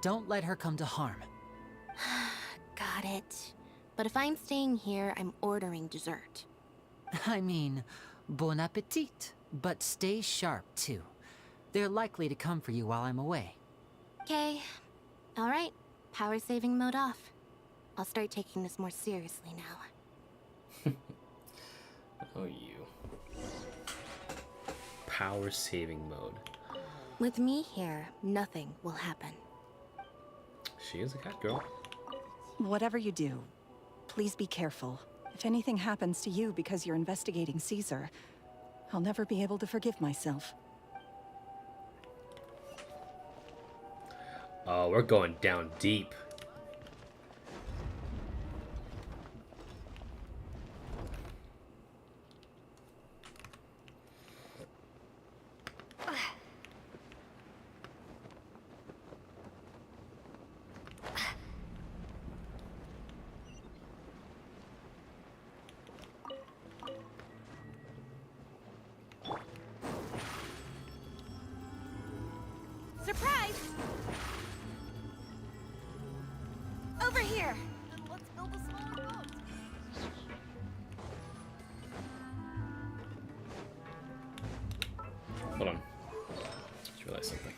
Don't let her come to harm. Got it. But if I'm staying here, I'm ordering dessert. I mean, bon appetit. But stay sharp, too. They're likely to come for you while I'm away. Okay. All right. Power saving mode off. I'll start taking this more seriously now. Oh, you. power saving mode. With me here, nothing will happen. She is a cat girl. Whatever you do, please be careful. If anything happens to you because you're investigating Caesar, I'll never be able to forgive myself. Oh, we're going down deep. Surprise! Over here! Let's build a smaller boat. Hold on. Just realized something.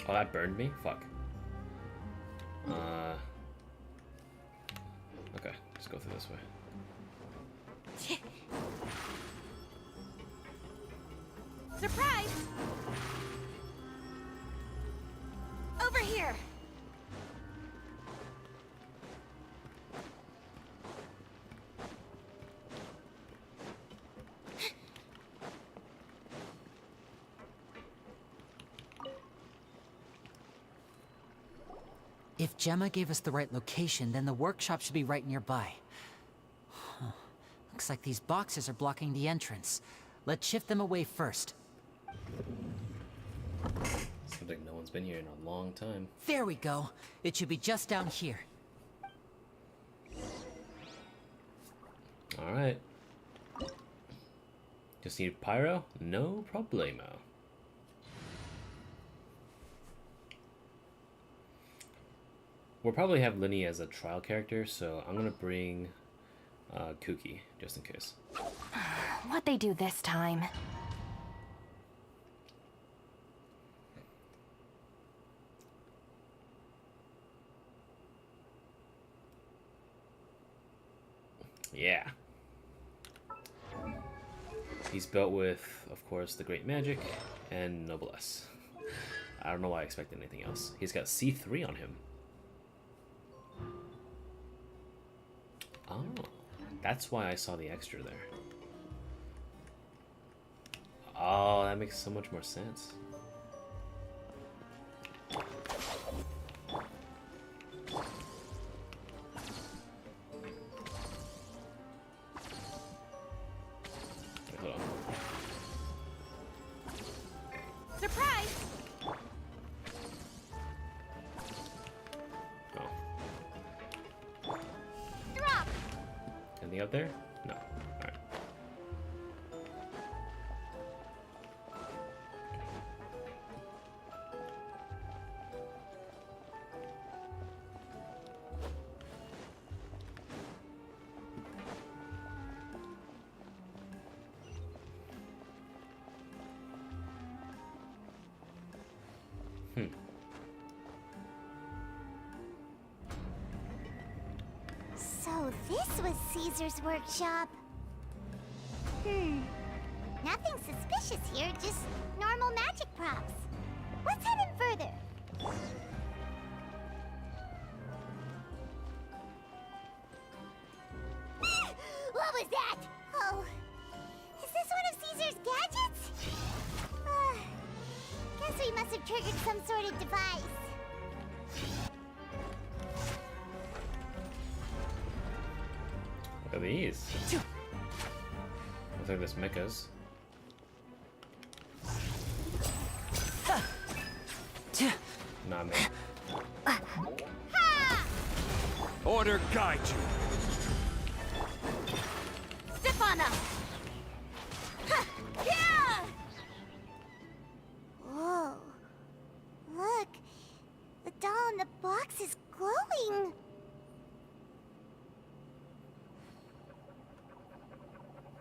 Oh, that burned me? Fuck. Okay, let's go through this way. Surprise! Over here! If Gemma gave us the right location, then the workshop should be right nearby. Huh. Looks like these boxes are blocking the entrance. Let's shift them away first. Seems like no one's been here in a long time. There we go. It should be just down here. Alright. Just need pyro? No problemo. We'll probably have Lyney as a trial character, so I'm gonna bring Kooky, just in case. What'd they do this time? Yeah. He's built with, of course, the Great Magic and Noblesse. I don't know why I expected anything else. He's got C3 on him. Oh, that's why I saw the extra there. Oh, that makes so much more sense. Wait, hold on. Surprise! Oh. Drop! Anything out there? No. Alright. So this was Caesar's workshop. Nothing suspicious here, just normal magic props. Let's head in further. What was that? Oh, is this one of Caesar's gadgets? Guess we must have triggered some sort of device. What are these? Looks like there's mechas. Nah, man. Order guide you. Step on up! Ha! Yeah! Whoa. Look. The doll in the box is glowing.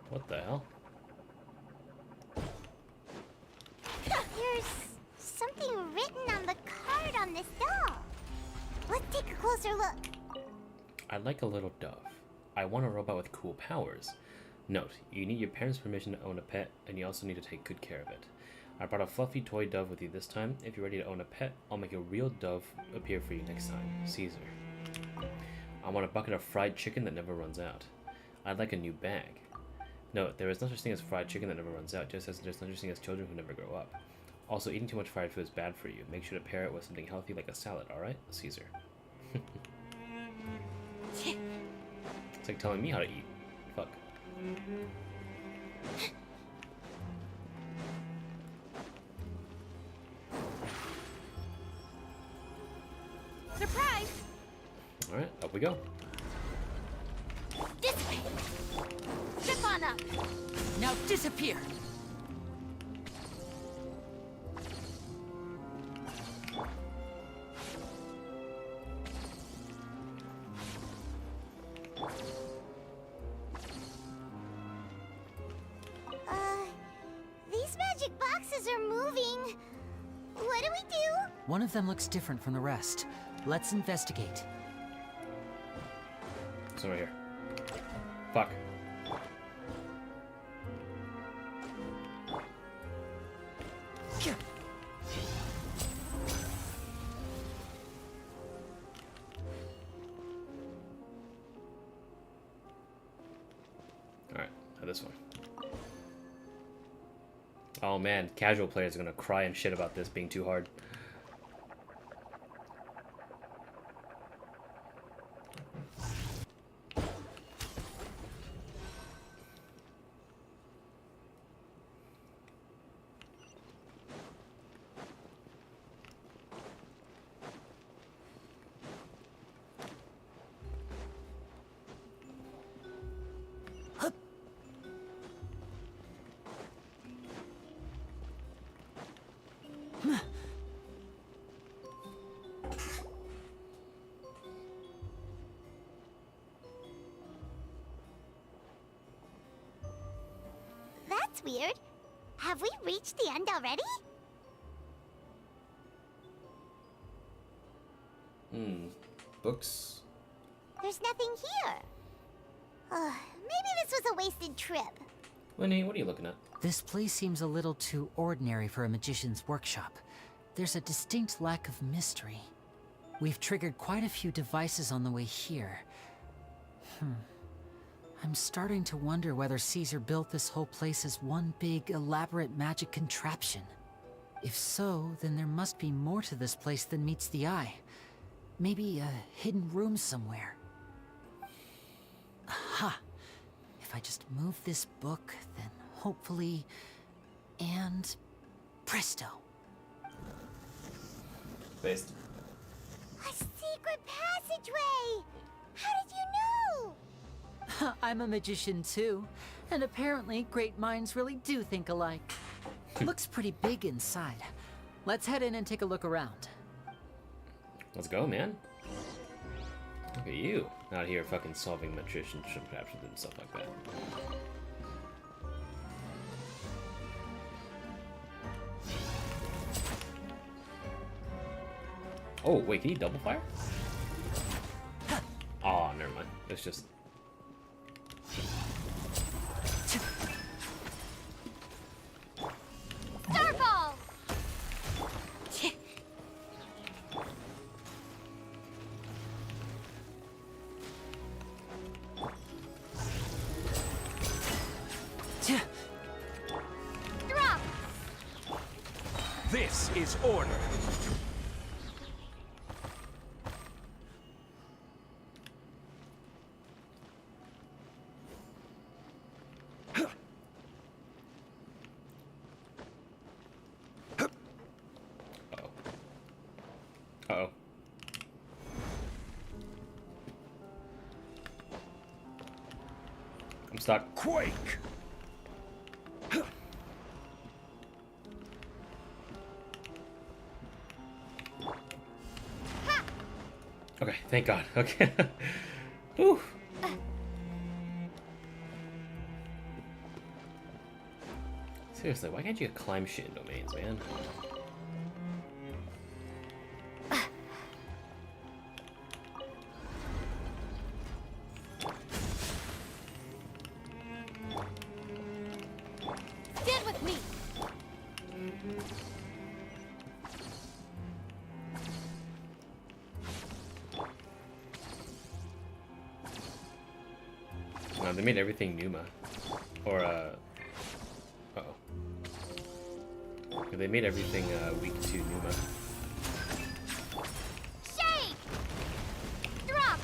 What the hell? There's something written on the card on this doll. Let's take a closer look. I'd like a little dove. I want a robot with cool powers. Note, you need your parents' permission to own a pet, and you also need to take good care of it. I brought a fluffy toy dove with you this time. If you're ready to own a pet, I'll make a real dove appear for you next time. Caesar. I want a bucket of fried chicken that never runs out. I'd like a new bag. Note, there is no such thing as fried chicken that never runs out, just as there's no such thing as children who never grow up. Also, eating too much fried food is bad for you. Make sure to pair it with something healthy like a salad, alright? Caesar. It's like telling me how to eat. Fuck. Surprise! Alright, up we go. This way! Step on up! Now disappear! These magic boxes are moving. What do we do? One of them looks different from the rest. Let's investigate. It's over here. Fuck. Alright, now this one. Oh man, casual players are gonna cry and shit about this being too hard. That's weird. Have we reached the end already? Books? There's nothing here. Maybe this was a wasted trip. Lyney, what are you looking at? This place seems a little too ordinary for a magician's workshop. There's a distinct lack of mystery. We've triggered quite a few devices on the way here. I'm starting to wonder whether Caesar built this whole place as one big, elaborate magic contraption. If so, then there must be more to this place than meets the eye. Maybe a hidden room somewhere. Aha! If I just move this book, then hopefully... and... presto! Based. A secret passageway! How did you know? I'm a magician too, and apparently great minds really do think alike. Looks pretty big inside. Let's head in and take a look around. Let's go, man. Look at you, out here fucking solving magician contraptions and stuff like that. Oh, wait, can you double fire? Oh, never mind. It's just... Starfall! Drop! This is order. Uh-oh. I'm stuck. Quake! Okay, thank God. Okay. Whew. Seriously, why can't you climb shit in domains, man? Stand with me. No, they made everything Numa. Or, uh-oh. They made everything, weak to Numa. Shake! Drop!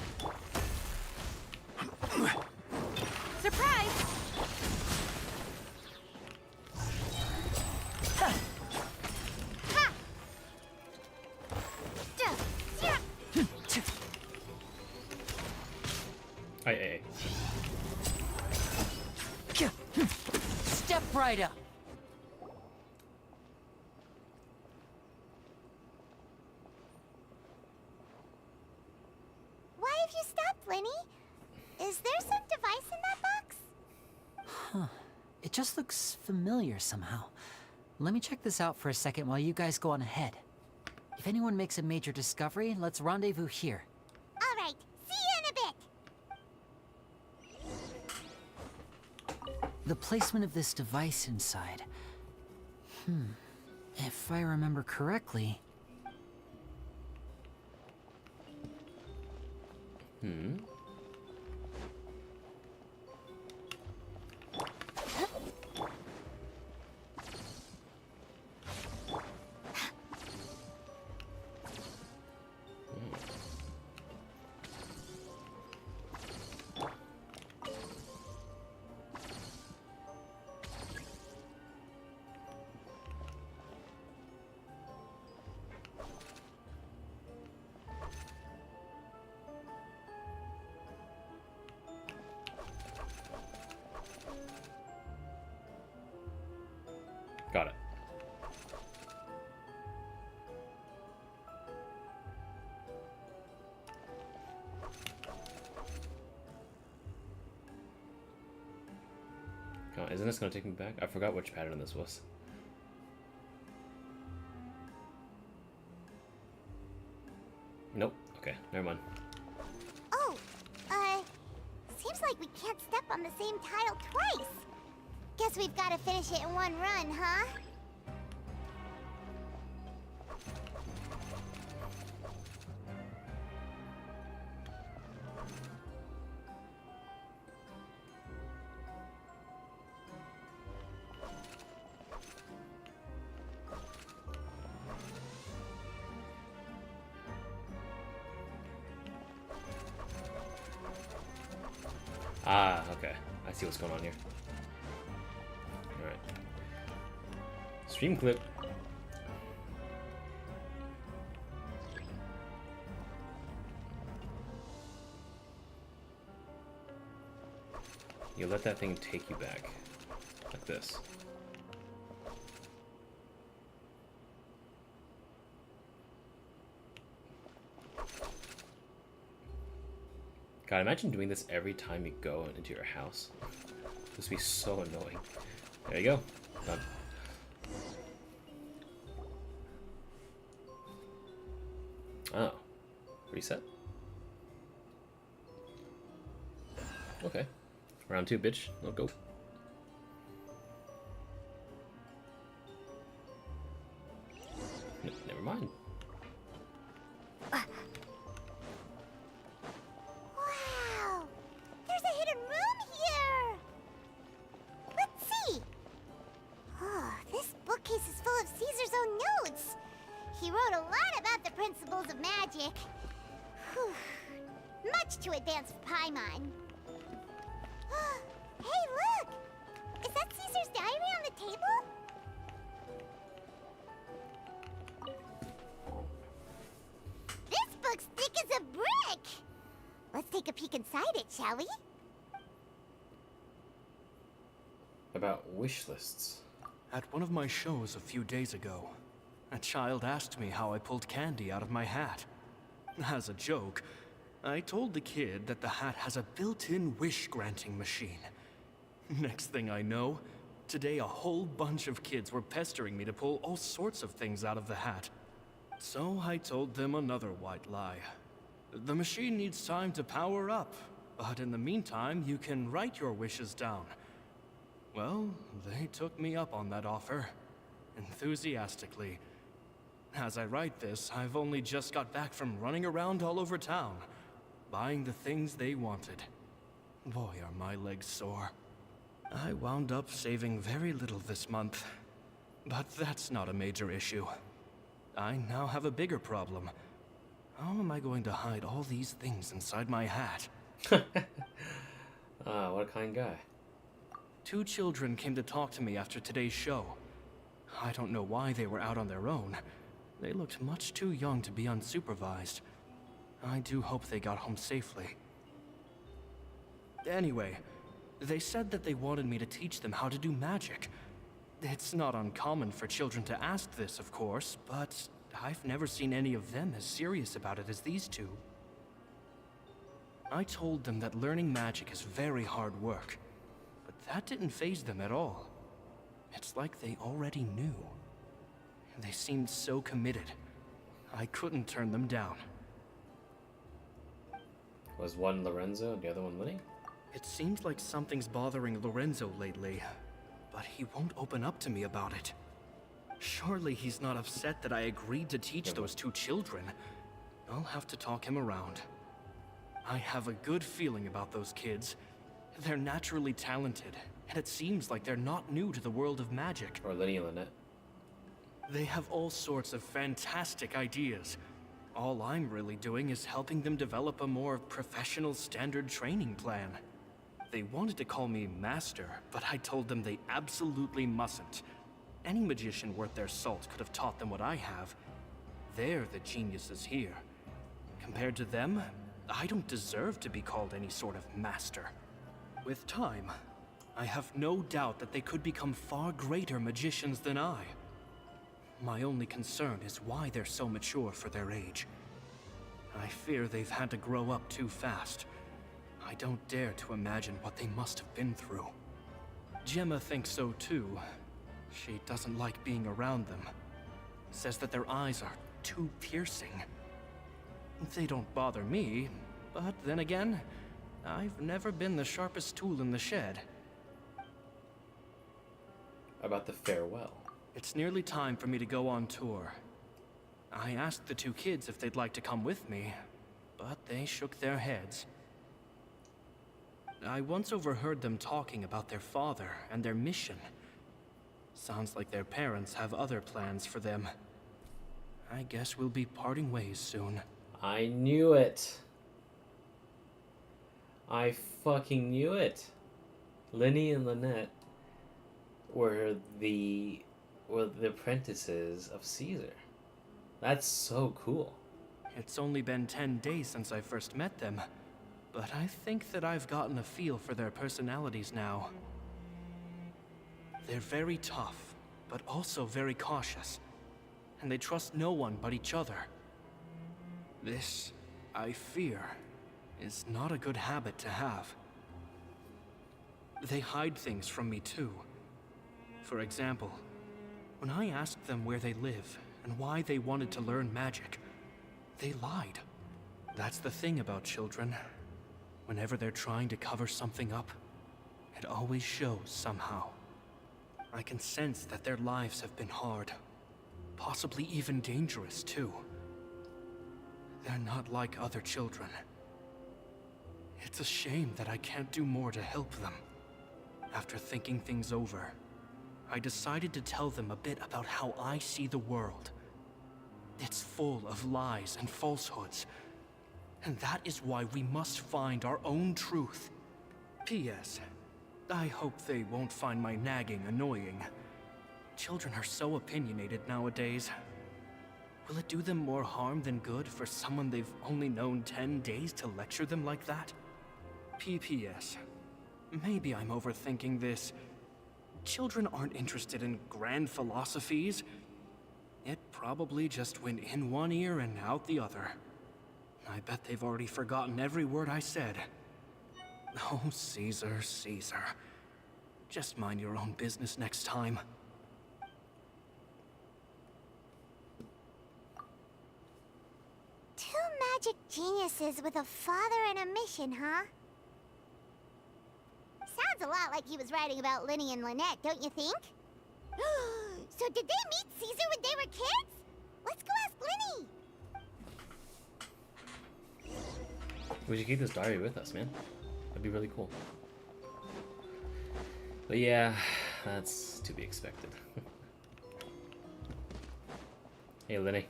Surprise! Ha! Duh, yeah. Aye. Step right up. Why have you stopped, Lyney? Is there some device in that box? Huh. It just looks familiar somehow. Let me check this out for a second while you guys go on ahead. If anyone makes a major discovery, let's rendezvous here. All right, see you in a bit. The placement of this device inside. If I remember correctly... Got it. Come on, isn't this gonna take me back? I forgot which pattern this was. Nope. Okay, never mind. Oh, seems like we can't step on the same tile twice. Guess we've got to finish it in one run, huh? Ah, okay. I see what's going on here. Alright. Stream clip. You let that thing take you back. Like this. God, imagine doing this every time you go into your house. This would be so annoying. There you go. Done. Oh. Reset? Okay. Round 2, bitch. Let's go. Never mind. Wow! There's a hidden room here! Let's see! Oh, this bookcase is full of Caesar's own notes. He wrote a lot about the principles of magic. Whew. Much too advanced for Paimon. Hey, look! Is that Caesar's diary on the table? This book's thick as a brick! Let's take a peek inside it, shall we? About wish lists. At one of my shows a few days ago, a child asked me how I pulled candy out of my hat. As a joke, I told the kid that the hat has a built-in wish-granting machine. Next thing I know, today a whole bunch of kids were pestering me to pull all sorts of things out of the hat. So I told them another white lie. The machine needs time to power up, but in the meantime, you can write your wishes down. Well, they took me up on that offer, enthusiastically. As I write this, I've only just got back from running around all over town, buying the things they wanted. Boy, are my legs sore. I wound up saving very little this month, but that's not a major issue. I now have a bigger problem. How am I going to hide all these things inside my hat? Ah, what a kind guy. 2 children came to talk to me after today's show. I don't know why they were out on their own. They looked much too young to be unsupervised. I do hope they got home safely. Anyway, they said that they wanted me to teach them how to do magic. It's not uncommon for children to ask this, of course, but I've never seen any of them as serious about it as these 2. I told them that learning magic is very hard work, but that didn't faze them at all. It's like they already knew. They seemed so committed. I couldn't turn them down. Was one Lorenzo and the other one Lyney? It seems like something's bothering Lorenzo lately, but he won't open up to me about it. Surely he's not upset that I agreed to teach those 2 children. I'll have to talk him around. I have a good feeling about those kids. They're naturally talented, and it seems like they're not new to the world of magic. Or Lyney and Lynette. They have all sorts of fantastic ideas. All I'm really doing is helping them develop a more professional standard training plan. They wanted to call me Master, but I told them they absolutely mustn't. Any magician worth their salt could have taught them what I have. They're the geniuses here. Compared to them, I don't deserve to be called any sort of master. With time, I have no doubt that they could become far greater magicians than I. My only concern is why they're so mature for their age. I fear they've had to grow up too fast. I don't dare to imagine what they must have been through. Gemma thinks so too. She doesn't like being around them. Says that their eyes are too piercing. They don't bother me, but then again, I've never been the sharpest tool in the shed. About the farewell. It's nearly time for me to go on tour. I asked the 2 kids if they'd like to come with me, but they shook their heads. I once overheard them talking about their father and their mission. Sounds like their parents have other plans for them. I guess we'll be parting ways soon. I knew it. I fucking knew it. Lyney and Lynette were the apprentices of Caesar. That's so cool. It's only been 10 days since I first met them, but I think that I've gotten a feel for their personalities now. They're very tough, but also very cautious, and they trust no one but each other. This, I fear, is not a good habit to have. They hide things from me too. For example, when I asked them where they live and why they wanted to learn magic, they lied. That's the thing about children. Whenever they're trying to cover something up, it always shows somehow. I can sense that their lives have been hard, possibly even dangerous too. They're not like other children. It's a shame that I can't do more to help them. After thinking things over, I decided to tell them a bit about how I see the world. It's full of lies and falsehoods, and that is why we must find our own truth. P.S. I hope they won't find my nagging annoying. Children are so opinionated nowadays. Will it do them more harm than good for someone they've only known 10 days to lecture them like that? P.P.S. Maybe I'm overthinking this, children aren't interested in grand philosophies. It probably just went in one ear and out the other. I bet they've already forgotten every word I said. Oh, Caesar, Caesar. Just mind your own business next time. Two magic geniuses with a father and a mission, huh? Sounds a lot like he was writing about Lyney and Lynette, don't you think? So did they meet Caesar when they were kids? Let's go ask Lyney! We should keep this diary with us, man. That'd be really cool. But yeah, that's to be expected. Hey, Lyney.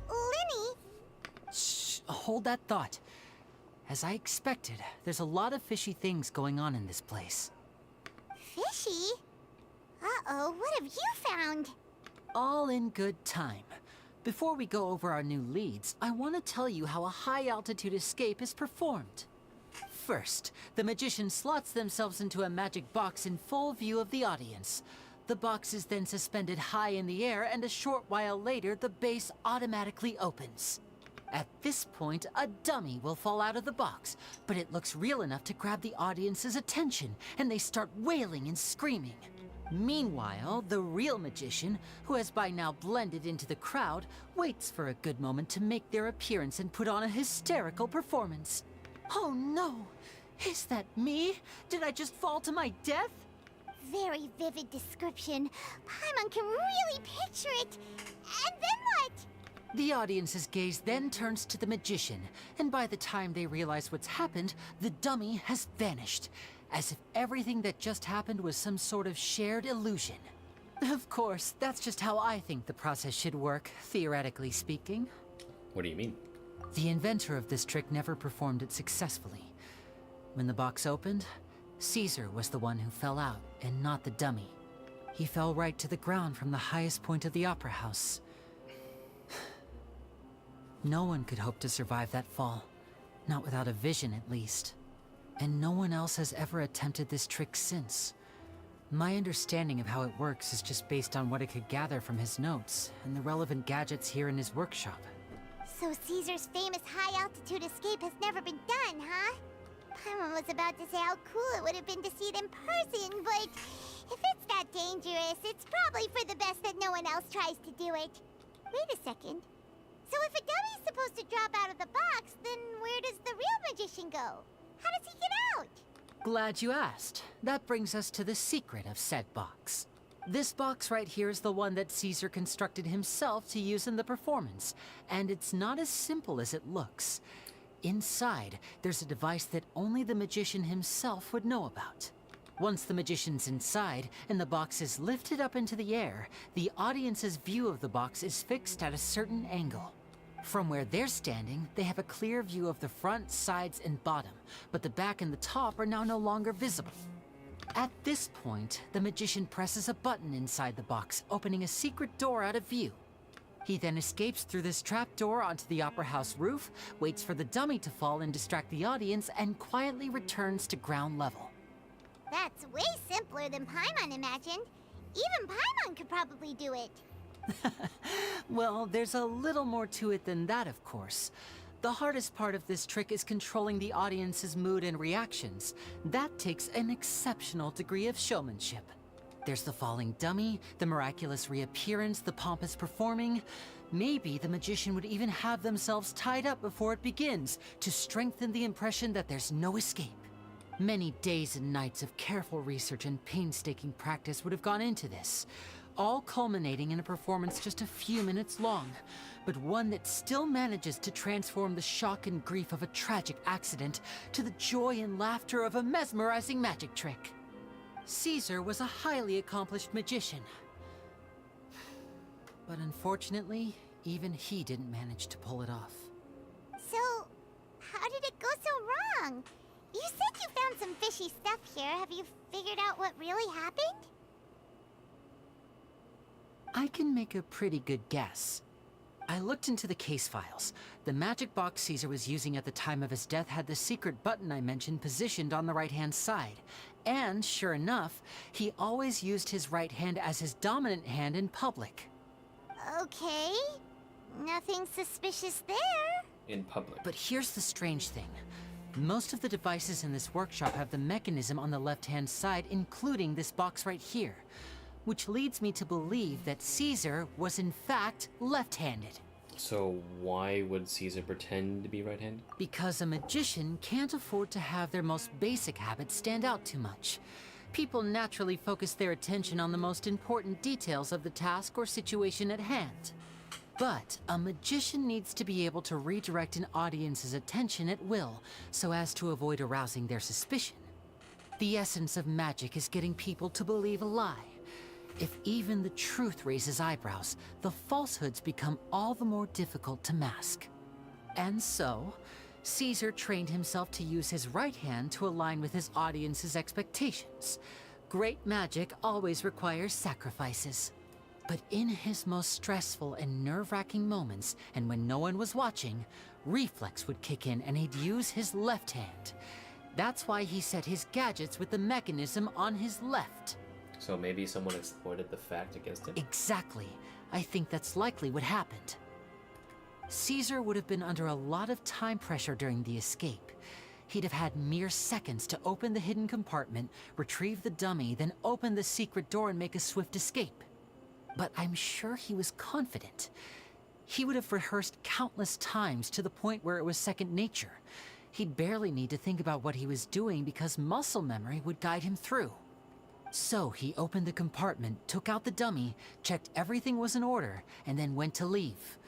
Lyney? Shh, hold that thought. As I expected, there's a lot of fishy things going on in this place. Fishy? Uh-oh, what have you found? All in good time. Before we go over our new leads, I want to tell you how a high-altitude escape is performed. First, the magician slots themselves into a magic box in full view of the audience. The box is then suspended high in the air, and a short while later, the base automatically opens. At this point, a dummy will fall out of the box, but it looks real enough to grab the audience's attention, and they start wailing and screaming. Meanwhile, the real magician, who has by now blended into the crowd, waits for a good moment to make their appearance and put on a hysterical performance. Oh no! Is that me? Did I just fall to my death? Very vivid description. Paimon can really picture it. And then what? The audience's gaze then turns to the magician, and by the time they realize what's happened, the dummy has vanished, as if everything that just happened was some sort of shared illusion. Of course, that's just how I think the process should work, theoretically speaking. What do you mean? The inventor of this trick never performed it successfully. When the box opened, Caesar was the one who fell out, and not the dummy. He fell right to the ground from the highest point of the opera house. No one could hope to survive that fall. Not without a vision, at least. And no one else has ever attempted this trick since. My understanding of how it works is just based on what I could gather from his notes and the relevant gadgets here in his workshop. So Caesar's famous high-altitude escape has never been done, huh? Paimon was about to say how cool it would have been to see it in person, but if it's that dangerous, it's probably for the best that no one else tries to do it. Wait a second. So if a dummy's supposed to drop out of the box, then where does the real magician go? How does he get out? Glad you asked. That brings us to the secret of said box. This box right here is the one that Caesar constructed himself to use in the performance, and it's not as simple as it looks. Inside, there's a device that only the magician himself would know about. Once the magician's inside and the box is lifted up into the air, the audience's view of the box is fixed at a certain angle. From where they're standing, they have a clear view of the front, sides, and bottom, but the back and the top are now no longer visible. At this point, the magician presses a button inside the box, opening a secret door out of view. He then escapes through this trapdoor onto the opera house roof, waits for the dummy to fall and distract the audience, and quietly returns to ground level. That's way simpler than Paimon imagined. Even Paimon could probably do it. Well, there's a little more to it than that, of course. The hardest part of this trick is controlling the audience's mood and reactions. That takes an exceptional degree of showmanship. There's the falling dummy, the miraculous reappearance, the pompous performing. Maybe the magician would even have themselves tied up before it begins to strengthen the impression that there's no escape. Many days and nights of careful research and painstaking practice would have gone into this, all culminating in a performance just a few minutes long, but one that still manages to transform the shock and grief of a tragic accident to the joy and laughter of a mesmerizing magic trick. Caesar was a highly accomplished magician, but unfortunately, even he didn't manage to pull it off. So, how did it go so wrong? You said you found some fishy stuff here. Have you figured out what really happened? I can make a pretty good guess. I looked into the case files. The magic box Caesar was using at the time of his death had the secret button I mentioned positioned on the right-hand side, And sure enough, he always used his right hand as his dominant hand in public. Okay. Nothing suspicious there. In public. But here's the strange thing. Most of the devices in this workshop have the mechanism on the left-hand side, including this box right here. Which leads me to believe that Caesar was in fact left-handed. So why would Caesar pretend to be right-handed? Because a magician can't afford to have their most basic habits stand out too much. People naturally focus their attention on the most important details of the task or situation at hand. But a magician needs to be able to redirect an audience's attention at will, so as to avoid arousing their suspicion. The essence of magic is getting people to believe a lie. If even the truth raises eyebrows, the falsehoods become all the more difficult to mask. And so, Caesar trained himself to use his right hand to align with his audience's expectations. Great magic always requires sacrifices. But in his most stressful and nerve-wracking moments, and when no one was watching, reflex would kick in and he'd use his left hand. That's why he set his gadgets with the mechanism on his left. So maybe someone exploited the fact against him? Exactly. I think that's likely what happened. Caesar would have been under a lot of time pressure during the escape. He'd have had mere seconds to open the hidden compartment, retrieve the dummy, then open the secret door and make a swift escape. But I'm sure he was confident. He would have rehearsed countless times to the point where it was second nature. He'd barely need to think about what he was doing because muscle memory would guide him through. So he opened the compartment, took out the dummy, checked everything was in order, and then went to leave.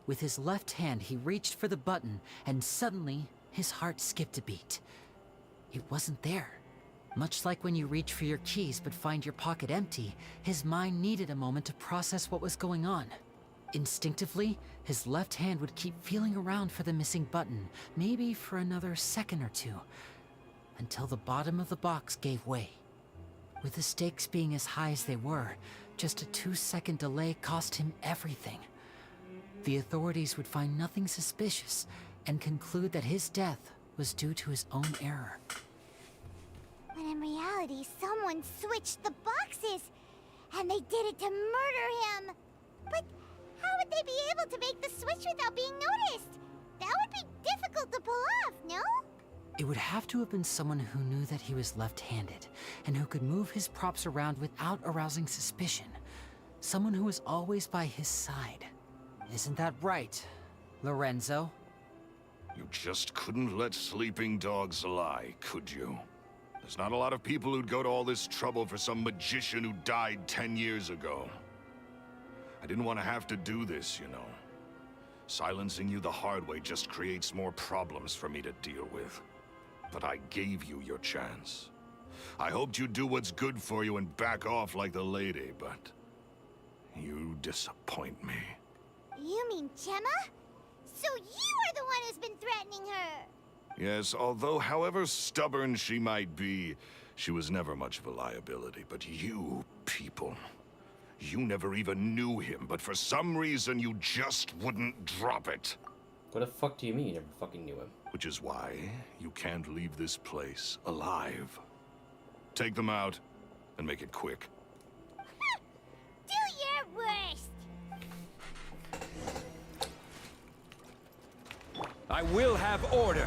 With his left hand, he reached for the button, and suddenly, his heart skipped a beat. It wasn't there. Much like when you reach for your keys but find your pocket empty, his mind needed a moment to process what was going on. Instinctively, his left hand would keep feeling around for the missing button, maybe for another second or two, until the bottom of the box gave way. With the stakes being as high as they were, just a 2-second delay cost him everything. The authorities would find nothing suspicious and conclude that his death was due to his own error. When in reality, someone switched the boxes, and they did it to murder him. But how would they be able to make the switch without being noticed? That would be difficult to pull off, no? It would have to have been someone who knew that he was left-handed, and who could move his props around without arousing suspicion. Someone who was always by his side. Isn't that right, Lorenzo? You just couldn't let sleeping dogs lie, could you? There's not a lot of people who'd go to all this trouble for some magician who died 10 years ago. I didn't want to have to do this, you know. Silencing you the hard way just creates more problems for me to deal with. But I gave you your chance. I hoped you'd do what's good for you and back off like the lady, but you disappoint me. You mean Gemma? So you are the one who's been threatening her! Yes, although however stubborn she might be, she was never much of a liability. But you people, you never even knew him, but for some reason you just wouldn't drop it. What the fuck do you mean you never fucking knew him? Which is why you can't leave this place alive. Take them out, and make it quick. Do your worst! I will have order!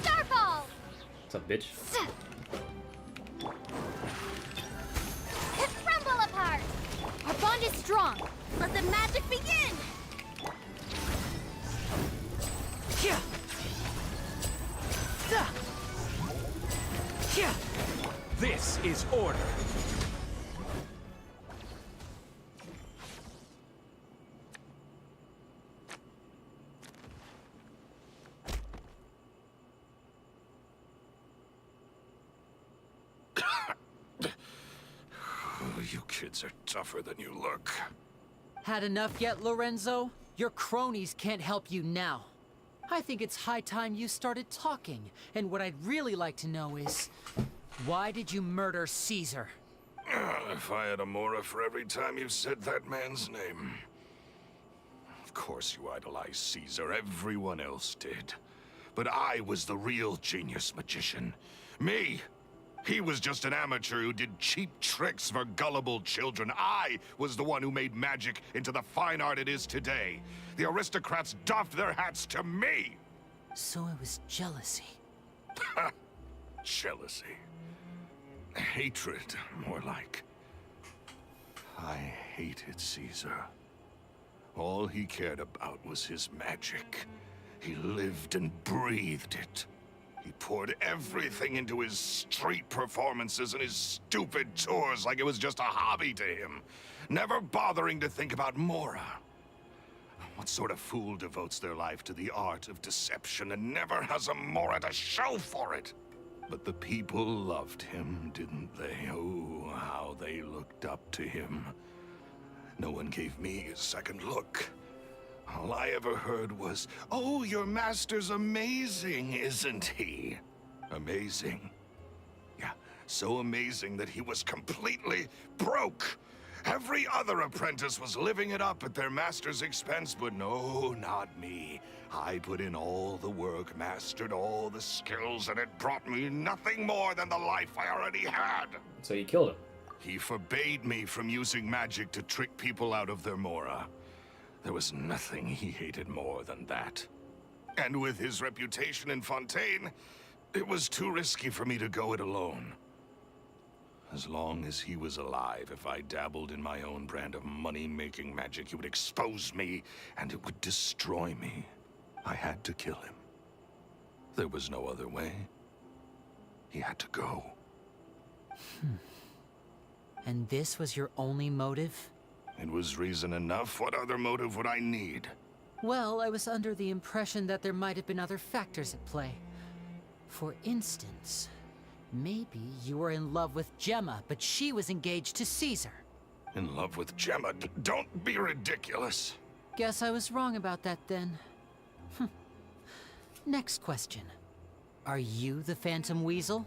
Starfall! What's up, bitch? Crumble apart! Our bond is strong. Let the magic begin! This is order. You kids are tougher than you look. Had enough yet, Lorenzo? Your cronies can't help you now. I think it's high time you started talking, and what I'd really like to know is, why did you murder Caesar? If I had a mora for every time you said that man's name. Of course you idolized Caesar, everyone else did. But I was the real genius magician. Me! He was just an amateur who did cheap tricks for gullible children. I was the one who made magic into the fine art it is today. The aristocrats doffed their hats to me! So it was jealousy. Jealousy. Hatred, more like. I hated Caesar. All he cared about was his magic. He lived and breathed it. He poured everything into his street performances and his stupid tours like it was just a hobby to him, never bothering to think about Mora. What sort of fool devotes their life to the art of deception and never has a Mora to show for it? But the people loved him, didn't they? Oh, how they looked up to him. No one gave me a second look. All I ever heard was, "Oh, your master's amazing, isn't he?" Amazing. Yeah, so amazing that he was completely broke. Every other apprentice was living it up at their master's expense, but no, not me. I put in all the work, mastered all the skills, and it brought me nothing more than the life I already had. So you killed him. He forbade me from using magic to trick people out of their Mora. There was nothing he hated more than that. And with his reputation in Fontaine, it was too risky for me to go it alone. As long as he was alive, if I dabbled in my own brand of money-making magic, he would expose me, and it would destroy me. I had to kill him. There was no other way. He had to go. And this was your only motive? It was reason enough. What other motive would I need? Well, I was under the impression that there might have been other factors at play. For instance, maybe you were in love with Gemma, but she was engaged to Caesar. In love with Gemma? Don't be ridiculous. Guess I was wrong about that then. Next question. Are you the Phantom Weasel?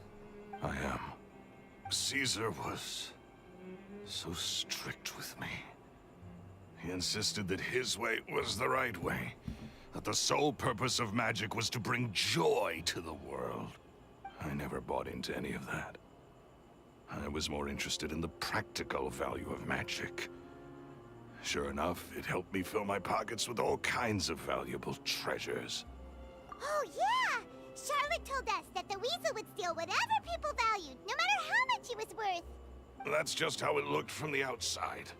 I am. Caesar was so strict with me. He insisted that his way was the right way, that the sole purpose of magic was to bring joy to the world. I never bought into any of that. I was more interested in the practical value of magic. Sure enough, it helped me fill my pockets with all kinds of valuable treasures. Oh, yeah! Charlotte told us that the weasel would steal whatever people valued, no matter how much it was worth. That's just how it looked from the outside.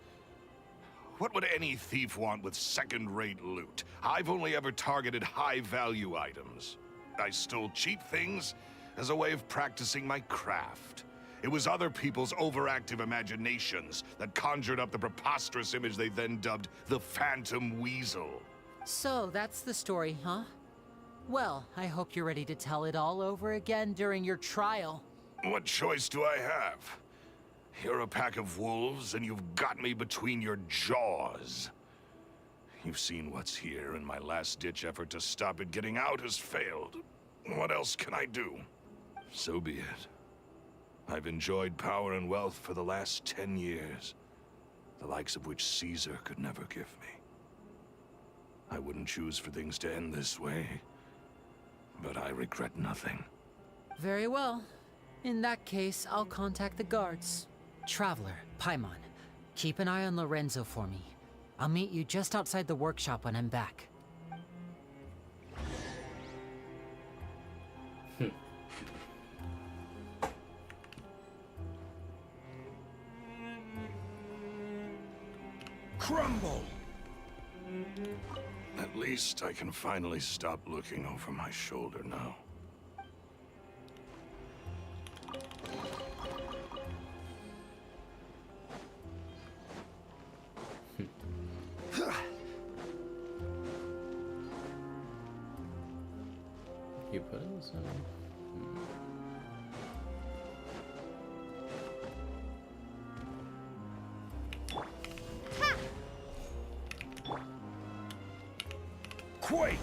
What would any thief want with second-rate loot? I've only ever targeted high-value items. I stole cheap things as a way of practicing my craft. It was other people's overactive imaginations that conjured up the preposterous image they then dubbed the Phantom Weasel. So, that's the story, huh? Well, I hope you're ready to tell it all over again during your trial. What choice do I have? You're a pack of wolves, and you've got me between your jaws. You've seen what's here, and my last-ditch effort to stop it getting out has failed. What else can I do? So be it. I've enjoyed power and wealth for the last 10 years, the likes of which Caesar could never give me. I wouldn't choose for things to end this way, but I regret nothing. Very well. In that case, I'll contact the guards. Traveler, Paimon, keep an eye on Lorenzo for me. I'll meet you just outside the workshop when I'm back. Crumble! At least I can finally stop looking over my shoulder now. You put it so. Quake!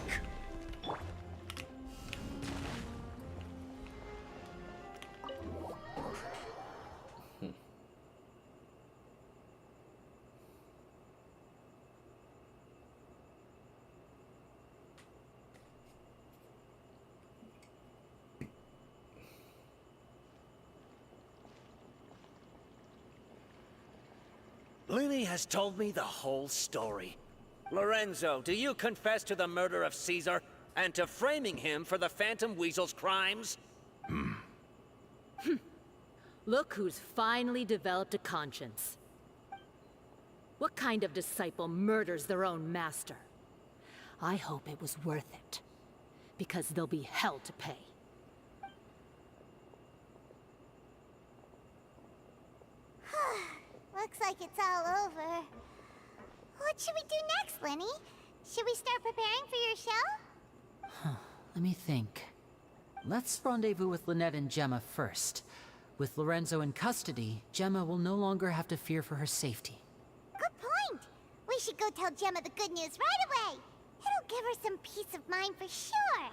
Lyney has told me the whole story. Lorenzo, do you confess to the murder of Caesar and to framing him for the Phantom Weasel's crimes? Look who's finally developed a conscience. What kind of disciple murders their own master? I hope it was worth it, because there'll be hell to pay. Looks like it's all over. What should we do next, Lyney? Should we start preparing for your show? Let me think. Let's rendezvous with Lynette and Gemma first. With Lorenzo in custody, Gemma will no longer have to fear for her safety. Good point. We should go tell Gemma the good news right away. It'll give her some peace of mind for sure.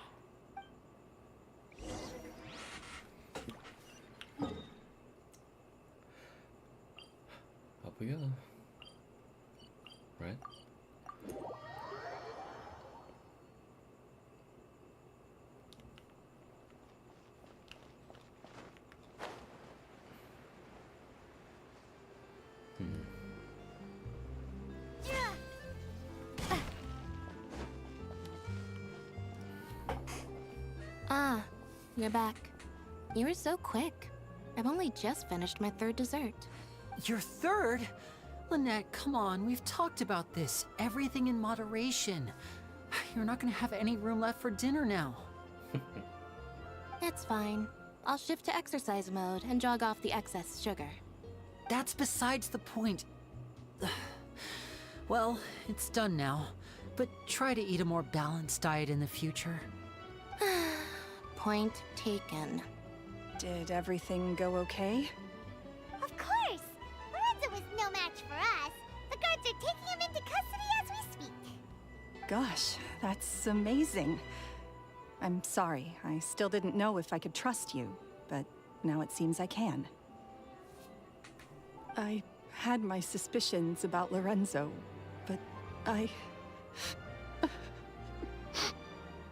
Up we go. Right? Ah, you're back. You were so quick. I've only just finished my third dessert. Your third? Lynette, come on, we've talked about this. Everything in moderation. You're not gonna have any room left for dinner now. It's fine. I'll shift to exercise mode and jog off the excess sugar. That's besides the point. Well, it's done now, but try to eat a more balanced diet in the future. Point taken. Did everything go okay? Of course! Lorenzo was no match for us. The guards are taking him into custody as we speak. Gosh, that's amazing. I'm sorry, I still didn't know if I could trust you, but now it seems I can. I had my suspicions about Lorenzo, but I...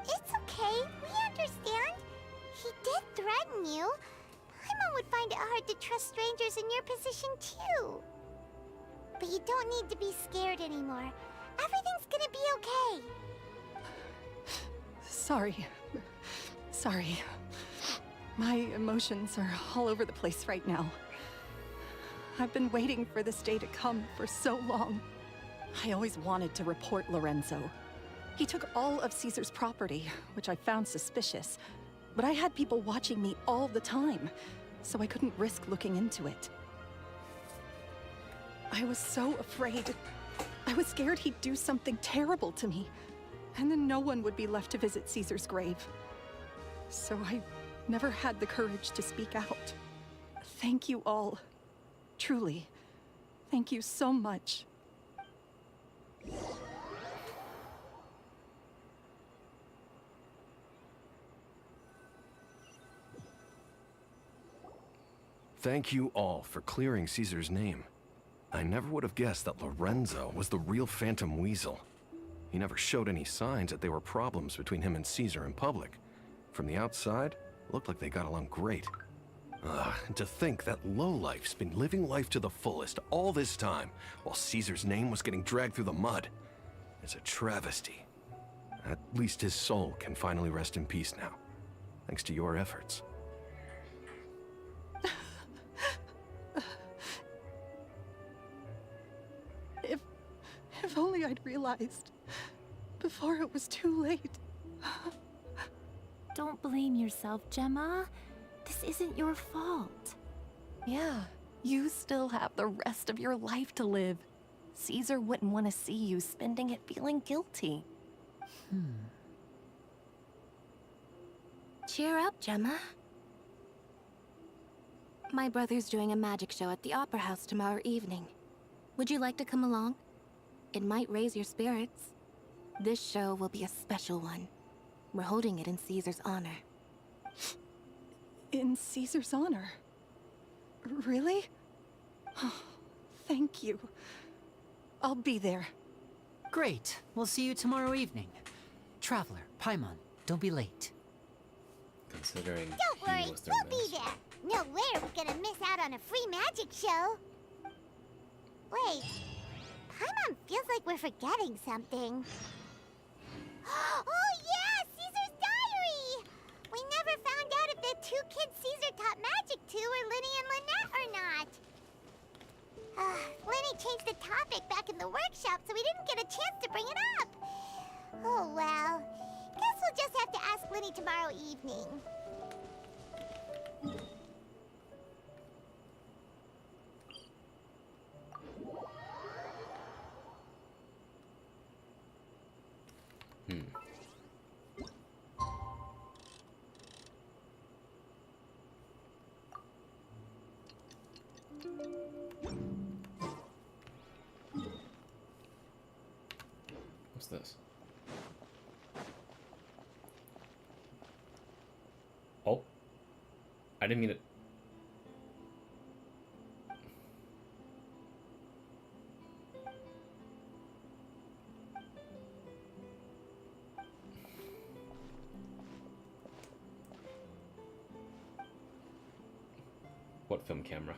It's okay, we understand. He did threaten you. Paimon would find it hard to trust strangers in your position too. But you don't need to be scared anymore. Everything's gonna be okay. Sorry. Sorry. My emotions are all over the place right now. I've been waiting for this day to come for so long. I always wanted to report Lorenzo. He took all of Caesar's property, which I found suspicious. But I had people watching me all the time, so I couldn't risk looking into it. I was so afraid. I was scared he'd do something terrible to me, and then no one would be left to visit Caesar's grave. So I never had the courage to speak out. Thank you all. Truly. Thank you so much. Thank you all for clearing Caesar's name. I never would have guessed that Lorenzo was the real Phantom Weasel. He never showed any signs that there were problems between him and Caesar in public. From the outside, it looked like they got along great. And to think that lowlife's been living life to the fullest all this time, while Caesar's name was getting dragged through the mud. It's a travesty. At least his soul can finally rest in peace now, thanks to your efforts. If only I'd realized before it was too late. Don't blame yourself, Gemma. This isn't your fault. Yeah, you still have the rest of your life to live. Caesar wouldn't want to see you spending it feeling guilty. Cheer up, Gemma. My brother's doing a magic show at the Opera House tomorrow evening. Would you like to come along? It might raise your spirits. This show will be a special one. We're holding it in Caesar's honor. In Caesar's honor? Really? Oh, thank you. I'll be there. Great. We'll see you tomorrow evening. Traveler, Paimon, don't be late. Considering Don't worry, he was their we'll be there. No way are we gonna miss out on a free magic show. Wait. Paimon feels like we're forgetting something. Oh yeah, Caesar's diary! We never found out if the two kids Caesar taught magic to were Lyney and Lynette or not. Lyney changed the topic back in the workshop, so we didn't get a chance to bring it up. Oh well. Guess we'll just have to ask Lyney tomorrow evening. What's this? Oh. I didn't mean it. What film camera?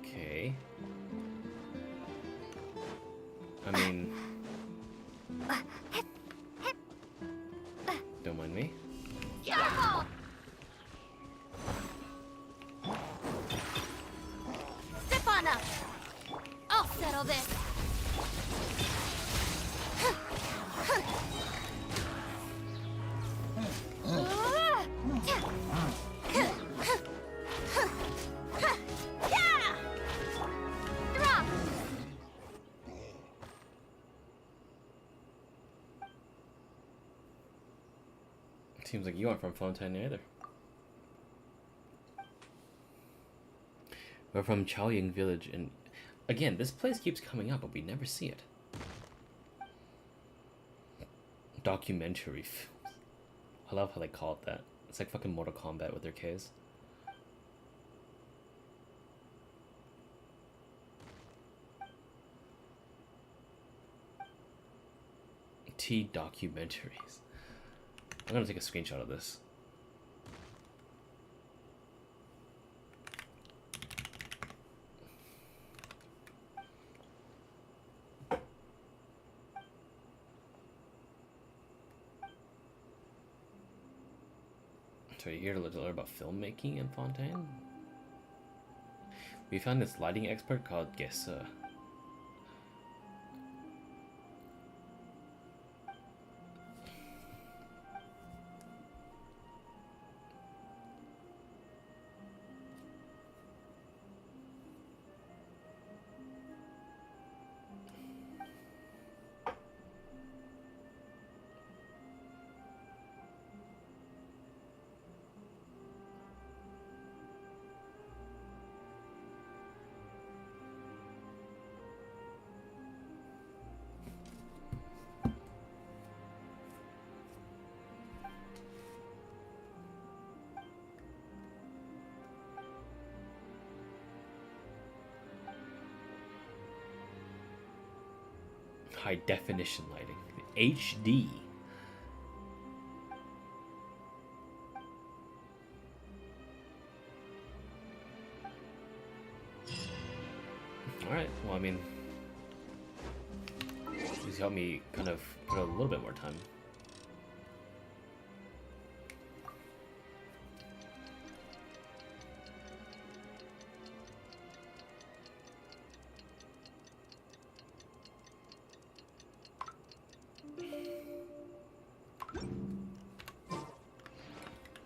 Okay. I mean, don't mind me. Careful! Step on up. I'll settle this. Seems like you aren't from Fontaine either. We're from Chaoying Village, and again, this place keeps coming up, but we never see it. Documentary. I love how they call it that. It's like fucking Mortal Kombat with their Ks. Documentaries. I'm gonna take a screenshot of this. So you're here to learn about filmmaking in Fontaine? We found this lighting expert called Gesa. High definition lighting, HD. All right. Well, I mean, these help me kind of put a little bit more time.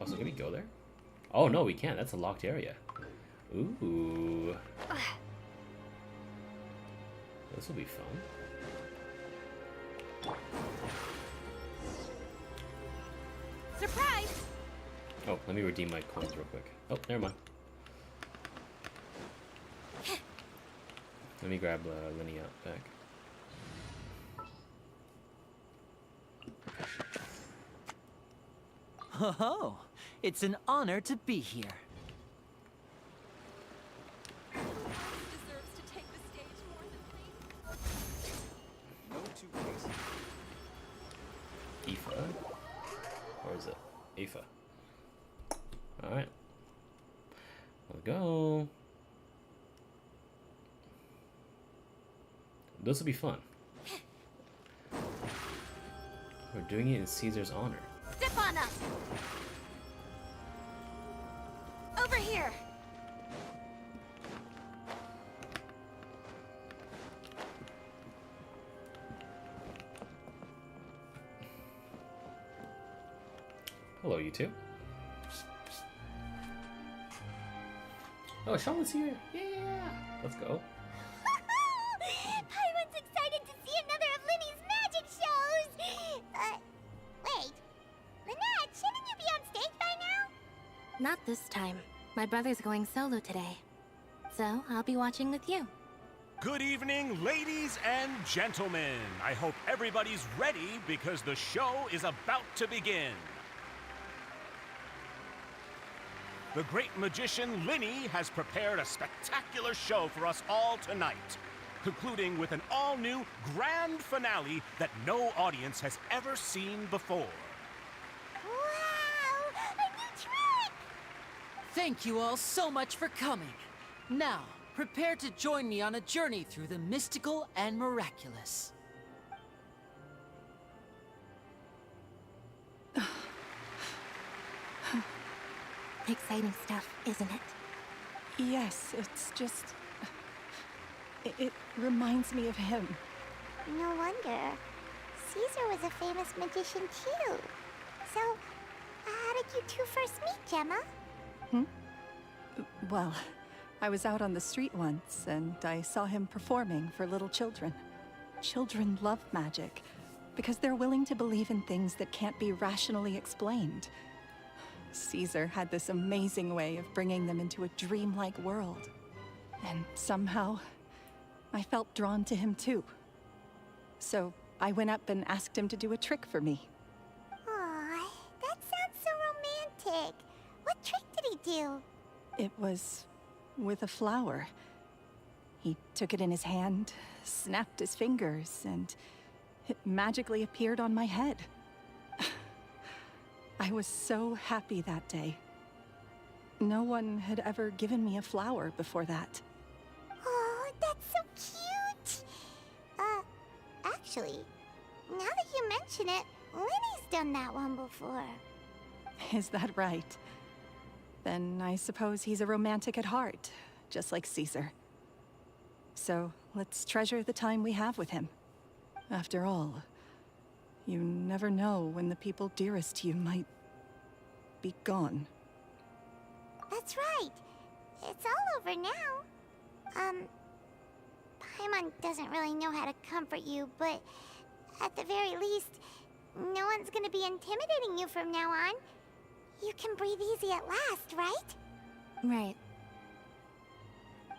Also, can we go there? Oh no, we can't. That's a locked area. Ooh. This will be fun. Surprise! Oh, let me redeem my coins real quick. Oh, never mind. Let me grab Lyney out back. Oh, it's an honor to be here. Deserves to take the stage more than me. No two cases. Aoife? Or is it Aoife? Alright. Let's go. This will be fun. We're doing it in Caesar's honor. Step on up! Over here! Hello, you two. Oh, Charlotte's here! Yeah! Let's go. Paimon's excited to see another of Lyney's magic shows! Wait. Lynette, shouldn't you be on stage by now? Not this time. My brother's going solo today. So, I'll be watching with you. Good evening, ladies and gentlemen. I hope everybody's ready because the show is about to begin. The great magician Lyney has prepared a spectacular show for us all tonight, concluding with an all-new grand finale that no audience has ever seen before. Wow! A new trick! Thank you all so much for coming. Now, prepare to join me on a journey through the mystical and miraculous. Exciting stuff, isn't it? Yes, it's just... It reminds me of him. No wonder. Caesar was a famous magician too. So, how did you two first meet, Gemma? Well, I was out on the street once, and I saw him performing for little children. Children love magic, because they're willing to believe in things that can't be rationally explained. Caesar had this amazing way of bringing them into a dreamlike world. And somehow, I felt drawn to him too. So I went up and asked him to do a trick for me. Aw, that sounds so romantic. What trick did he do? It was with a flower. He took it in his hand, snapped his fingers, and it magically appeared on my head. I was so happy that day. No one had ever given me a flower before that. Oh, that's so cute! Actually, now that you mention it, Lyney's done that one before. Is that right? Then I suppose he's a romantic at heart, just like Caesar. So let's treasure the time we have with him. After all, you never know when the people dearest to you might be gone. That's right. It's all over now. Paimon doesn't really know how to comfort you, but at the very least, no one's gonna be intimidating you from now on. You can breathe easy at last, right? Right.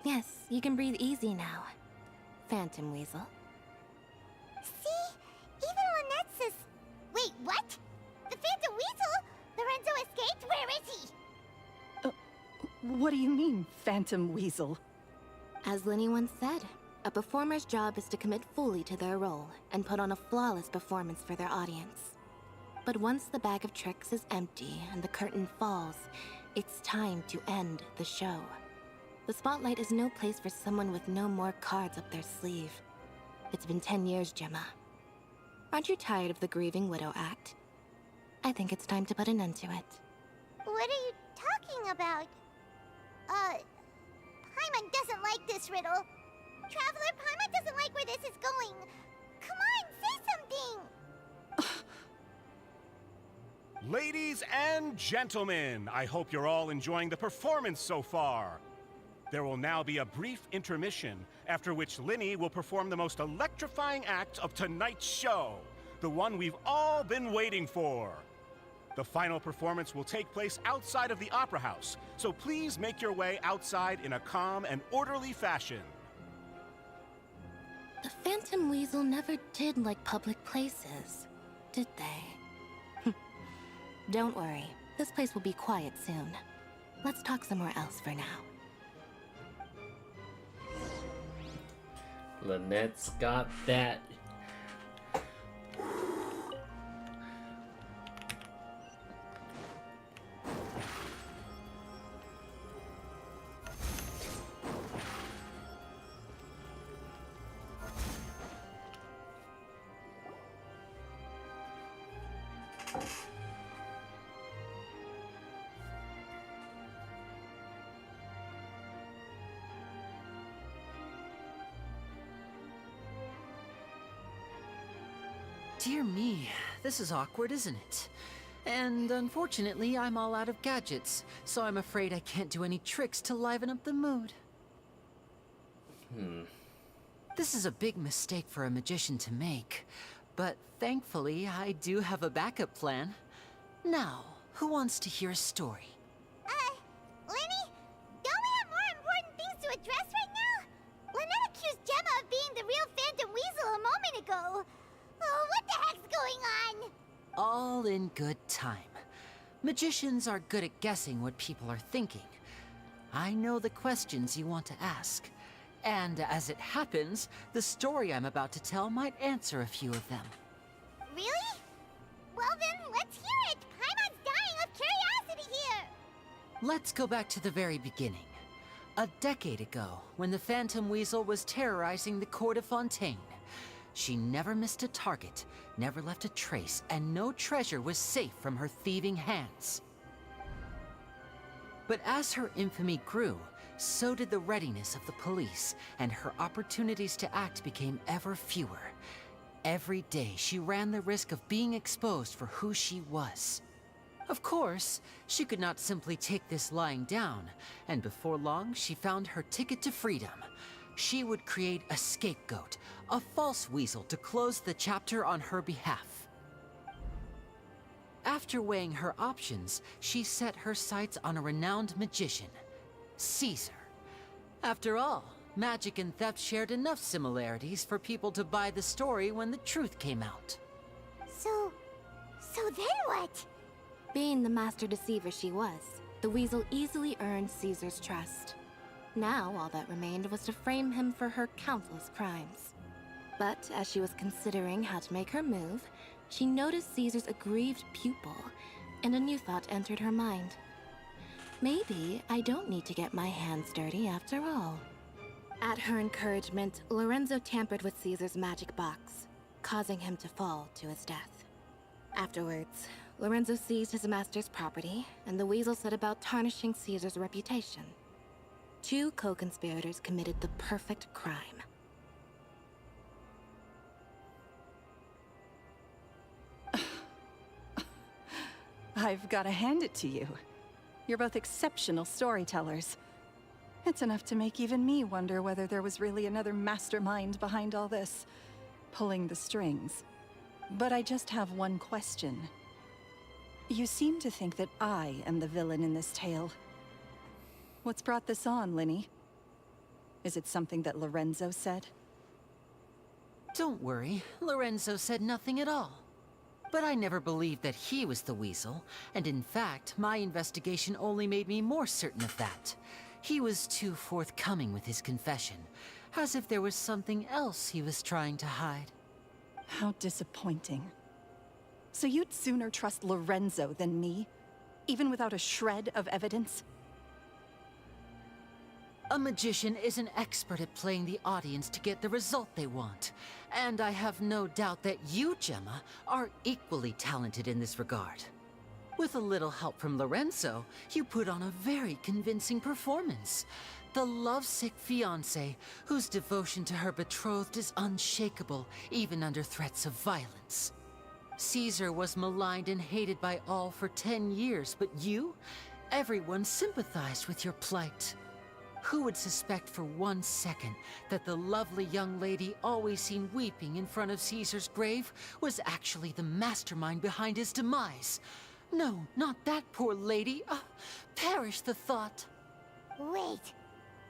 Yes, you can breathe easy now, Phantom Weasel. See? Even Lynette says... Wait, what? The Phantom Weasel? Lorenzo escaped? Where is he? What do you mean, Phantom Weasel? As Lyney once said, a performer's job is to commit fully to their role and put on a flawless performance for their audience. But once the bag of tricks is empty and the curtain falls, it's time to end the show. The spotlight is no place for someone with no more cards up their sleeve. It's been 10 years, Gemma. Aren't you tired of the grieving widow act? I think it's time to put an end to it. What are you talking about? Paimon doesn't like this riddle. Traveler, Paimon doesn't like where this is going. Come on, say something! Ladies and gentlemen, I hope you're all enjoying the performance so far. There will now be a brief intermission, after which Lyney will perform the most electrifying act of tonight's show, the one we've all been waiting for. The final performance will take place outside of the Opera House, so please make your way outside in a calm and orderly fashion. The Phantom Weasel never did like public places, did they? Don't worry. This place will be quiet soon. Let's talk somewhere else for now. Lynette's got that. Dear me, this is awkward, isn't it? And unfortunately, I'm all out of gadgets, so I'm afraid I can't do any tricks to liven up the mood. This is a big mistake for a magician to make, but thankfully, I do have a backup plan. Now, who wants to hear a story? Lyney? Don't we have more important things to address right now? Lynette accused Gemma of being the real Phantom Weasel a moment ago. Oh, what the heck's going on? All in good time. Magicians are good at guessing what people are thinking. I know the questions you want to ask. And as it happens, the story I'm about to tell might answer a few of them. Really? Well then, let's hear it! Paimon's dying of curiosity here! Let's go back to the very beginning. A decade ago, when the Phantom Weasel was terrorizing the court of Fontaine. She never missed a target, never left a trace, and no treasure was safe from her thieving hands. But as her infamy grew, so did the readiness of the police, and her opportunities to act became ever fewer. Every day, she ran the risk of being exposed for who she was. Of course, she could not simply take this lying down, and before long, she found her ticket to freedom. She would create a scapegoat, a false weasel to close the chapter on her behalf. After weighing her options, she set her sights on a renowned magician, Caesar. After all, magic and theft shared enough similarities for people to buy the story when the truth came out. So then what? Being the master deceiver she was, the weasel easily earned Caesar's trust. Now, all that remained was to frame him for her countless crimes. But as she was considering how to make her move, she noticed Caesar's aggrieved pupil, and a new thought entered her mind. Maybe I don't need to get my hands dirty after all. At her encouragement, Lorenzo tampered with Caesar's magic box, causing him to fall to his death. Afterwards, Lorenzo seized his master's property, and the weasel set about tarnishing Caesar's reputation. Two co-conspirators committed the perfect crime. I've got to hand it to you. You're both exceptional storytellers. It's enough to make even me wonder whether there was really another mastermind behind all this, pulling the strings. But I just have one question. You seem to think that I am the villain in this tale. What's brought this on, Lyney? Is it something that Lorenzo said? Don't worry, Lorenzo said nothing at all. But I never believed that he was the weasel, and in fact, my investigation only made me more certain of that. He was too forthcoming with his confession, as if there was something else he was trying to hide. How disappointing. So you'd sooner trust Lorenzo than me? Even without a shred of evidence? A magician is an expert at playing the audience to get the result they want. And I have no doubt that you, Gemma, are equally talented in this regard. With a little help from Lorenzo, you put on a very convincing performance. The lovesick fiancé, whose devotion to her betrothed is unshakable, even under threats of violence. Caesar was maligned and hated by all for 10 years, but you? Everyone sympathized with your plight. Who would suspect for 1 second that the lovely young lady always seen weeping in front of Caesar's grave was actually the mastermind behind his demise? No, not that poor lady. Perish the thought. Wait,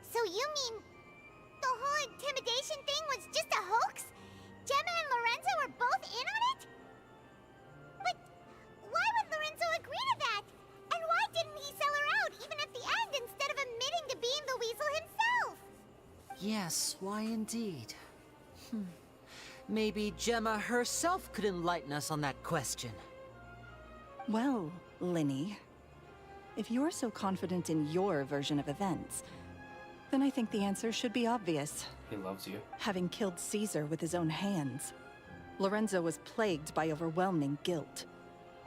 so you mean the whole intimidation thing was just a hoax? Gemma and Lorenzo were both in on it? But why would Lorenzo agree Yes, why indeed? Maybe Gemma herself could enlighten us on that question. Well, Lyney, if you're so confident in your version of events, then I think the answer should be obvious. He loves you. Having killed Caesar with his own hands, Lorenzo was plagued by overwhelming guilt.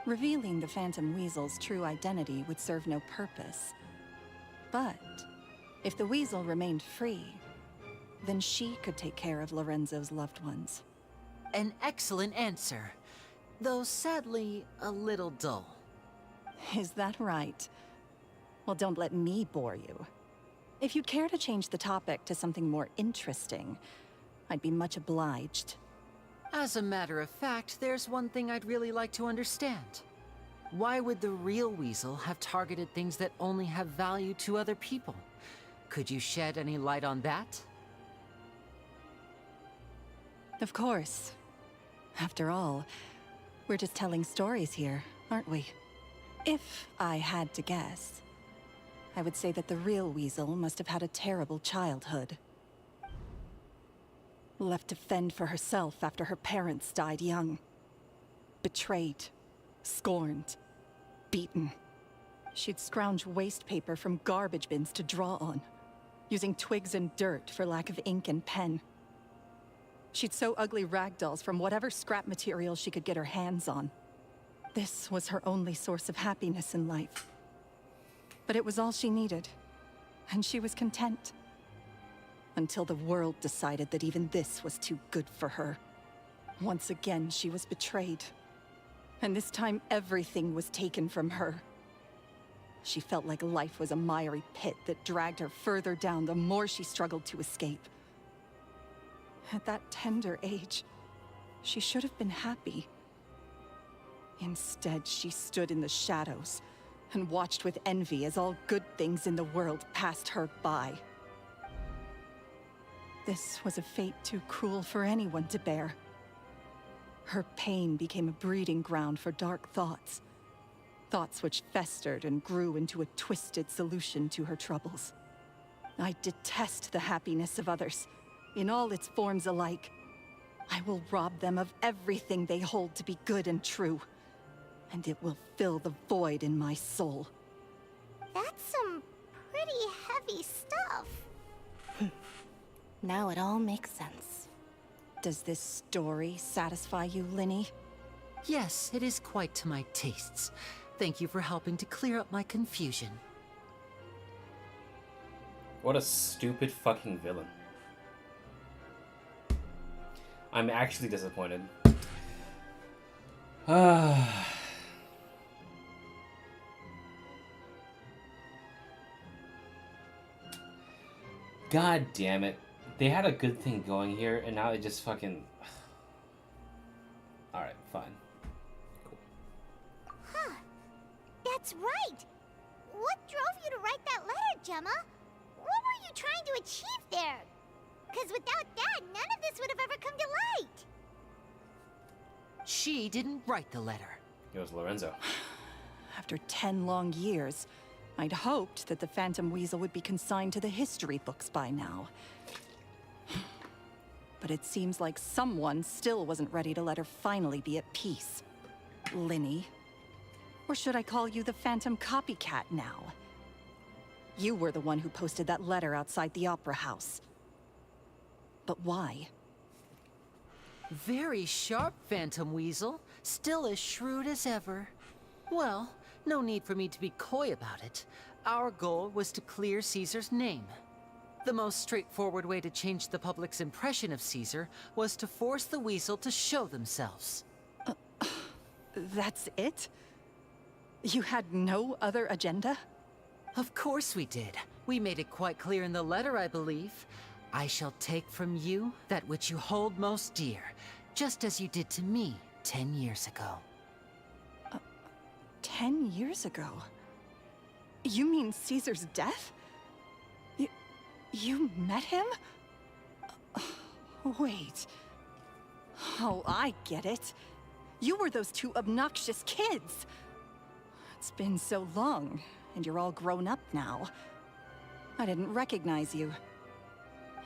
Revealing the Phantom Weasel's true identity would serve no purpose. But if the Weasel remained free, then she could take care of Lorenzo's loved ones. An excellent answer, though sadly a little dull. Is that right? Well, don't let me bore you. If you'd care to change the topic to something more interesting, I'd be much obliged. As a matter of fact, there's one thing I'd really like to understand. Why would the real Weasel have targeted things that only have value to other people? Could you shed any light on that? Of course. After all, we're just telling stories here, aren't we? If I had to guess, I would say that the real Weasel must have had a terrible childhood. Left to fend for herself after her parents died young. Betrayed, scorned, beaten. She'd scrounge waste paper from garbage bins to draw on, using twigs and dirt for lack of ink and pen. She'd sew ugly ragdolls from whatever scrap material she could get her hands on. This was her only source of happiness in life. But it was all she needed, and she was content. Until the world decided that even this was too good for her. Once again, she was betrayed. And this time, everything was taken from her. She felt like life was a miry pit that dragged her further down the more she struggled to escape. At that tender age, she should have been happy. Instead, she stood in the shadows and watched with envy as all good things in the world passed her by. This was a fate too cruel for anyone to bear. Her pain became a breeding ground for dark thoughts. Thoughts which festered and grew into a twisted solution to her troubles. I detest the happiness of others, in all its forms alike. I will rob them of everything they hold to be good and true, and it will fill the void in my soul. That's some pretty heavy stuff. Now it all makes sense. Does this story satisfy you, Lyney? Yes, it is quite to my tastes. Thank you for helping to clear up my confusion. What a stupid fucking villain. I'm actually disappointed. God damn it. They had a good thing going here, and now they just fucking... Alright, fine. Cool. Huh. That's right. What drove you to write that letter, Gemma? What were you trying to achieve there? Because without that, none of this would have ever come to light. She didn't write the letter. It was Lorenzo. After 10 long years, I'd hoped that the Phantom Weasel would be consigned to the history books by now. But it seems like someone still wasn't ready to let her finally be at peace. Lyney. Or should I call you the Phantom Copycat now? You were the one who posted that letter outside the Opera House. But why? Very sharp, Phantom Weasel. Still as shrewd as ever. Well, no need for me to be coy about it. Our goal was to clear Caesar's name. The most straightforward way to change the public's impression of Caesar was to force the Weasel to show themselves. That's it? You had no other agenda? Of course we did. We made it quite clear in the letter, I believe. I shall take from you that which you hold most dear, just as you did to me 10 years ago. 10 years ago? You mean Caesar's death? You met him? Wait. Oh, I get it. You were those two obnoxious kids. It's been so long, and you're all grown up now. I didn't recognize you.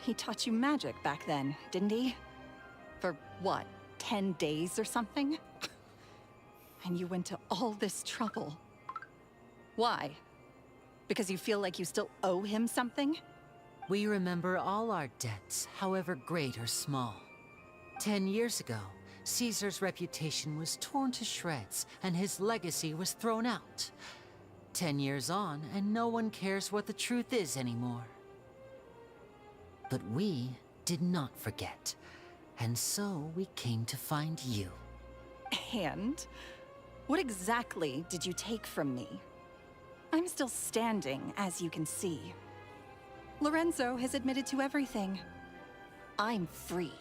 He taught you magic back then, didn't he? For what, 10 days or something? And you went to all this trouble. Why? Because you feel like you still owe him something? We remember all our debts, however great or small. 10 years ago, Caesar's reputation was torn to shreds, and his legacy was thrown out. 10 years on, and no one cares what the truth is anymore. But we did not forget, and so we came to find you. And? What exactly did you take from me? I'm still standing, as you can see. Lorenzo has admitted to everything. I'm free.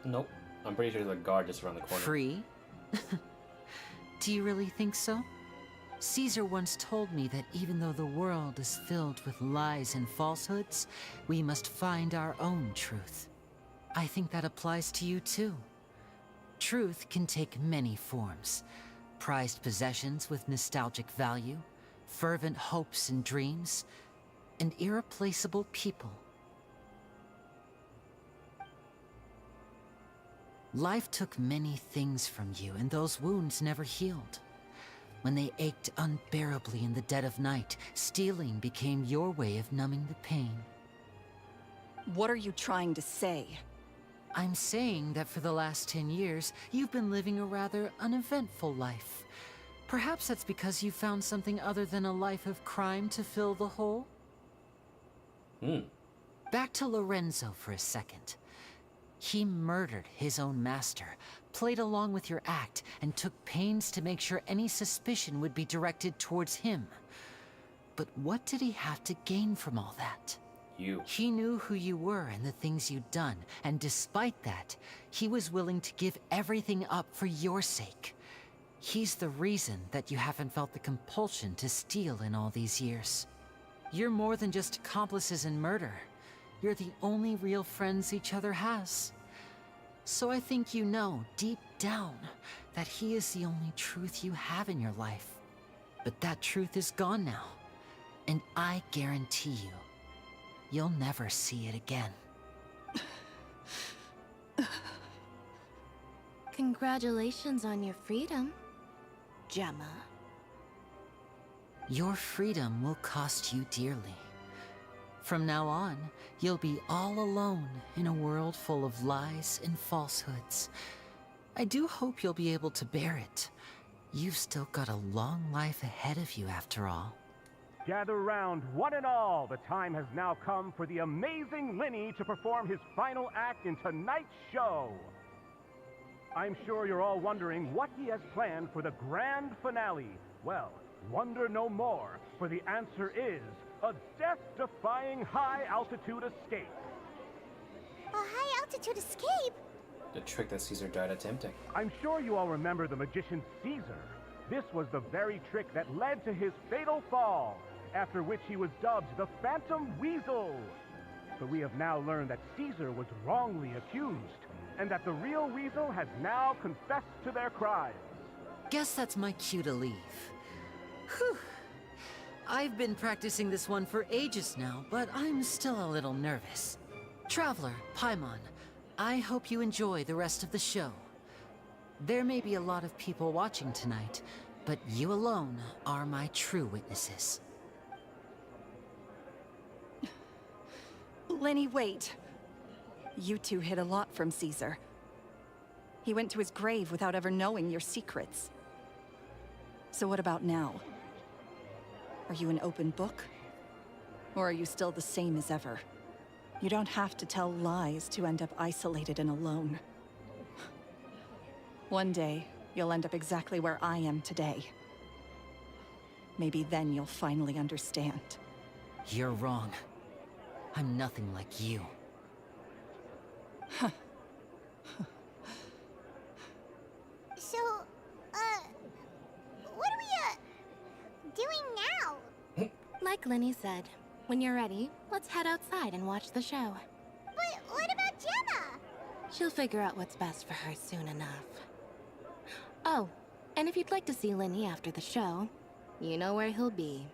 Nope. I'm pretty sure there's a guard just around the corner. Free? Do you really think so? Caesar once told me that even though the world is filled with lies and falsehoods, we must find our own truth. I think that applies to you too. Truth can take many forms. Prized possessions with nostalgic value, fervent hopes and dreams, and irreplaceable people. Life took many things from you, and those wounds never healed. When they ached unbearably in the dead of night, stealing became your way of numbing the pain. What are you trying to say? I'm saying that for the last 10 years, you've been living a rather uneventful life. Perhaps that's because you found something other than a life of crime to fill the hole? Back to Lorenzo for a second. He murdered his own master, played along with your act, and took pains to make sure any suspicion would be directed towards him. But what did he have to gain from all that? You. He knew who you were and the things you'd done, and despite that, he was willing to give everything up for your sake. He's the reason that you haven't felt the compulsion to steal in all these years. You're more than just accomplices in murder. You're the only real friends each other has. So I think you know, deep down, that he is the only truth you have in your life. But that truth is gone now. And I guarantee you, you'll never see it again. Congratulations on your freedom, Gemma. Your freedom will cost you dearly. From now on, you'll be all alone in a world full of lies and falsehoods. I do hope you'll be able to bear it. You've still got a long life ahead of you after all. Gather round, one and all. The time has now come for the amazing Lyney to perform his final act in tonight's show. I'm sure you're all wondering what he has planned for the grand finale. Well, wonder no more, for the answer is a death-defying high-altitude escape. A high-altitude escape? The trick that Caesar died attempting. I'm sure you all remember the magician Caesar. This was the very trick that led to his fatal fall, after which he was dubbed the Phantom Weasel. But we have now learned that Caesar was wrongly accused, and that the real Weasel has now confessed to their crimes. Guess that's my cue to leave. Whew. I've been practicing this one for ages now, but I'm still a little nervous. Traveler, Paimon, I hope you enjoy the rest of the show. There may be a lot of people watching tonight, but you alone are my true witnesses. Lyney, wait. You two hid a lot from Caesar. He went to his grave without ever knowing your secrets. So what about now? Are you an open book? Or are you still the same as ever? You don't have to tell lies to end up isolated and alone. One day, you'll end up exactly where I am today. Maybe then you'll finally understand. You're wrong. I'm nothing like you. So, what are we, doing now? Like Lyney said, when you're ready, let's head outside and watch the show. But what about Gemma? She'll figure out what's best for her soon enough. Oh, and if you'd like to see Lyney after the show, you know where he'll be.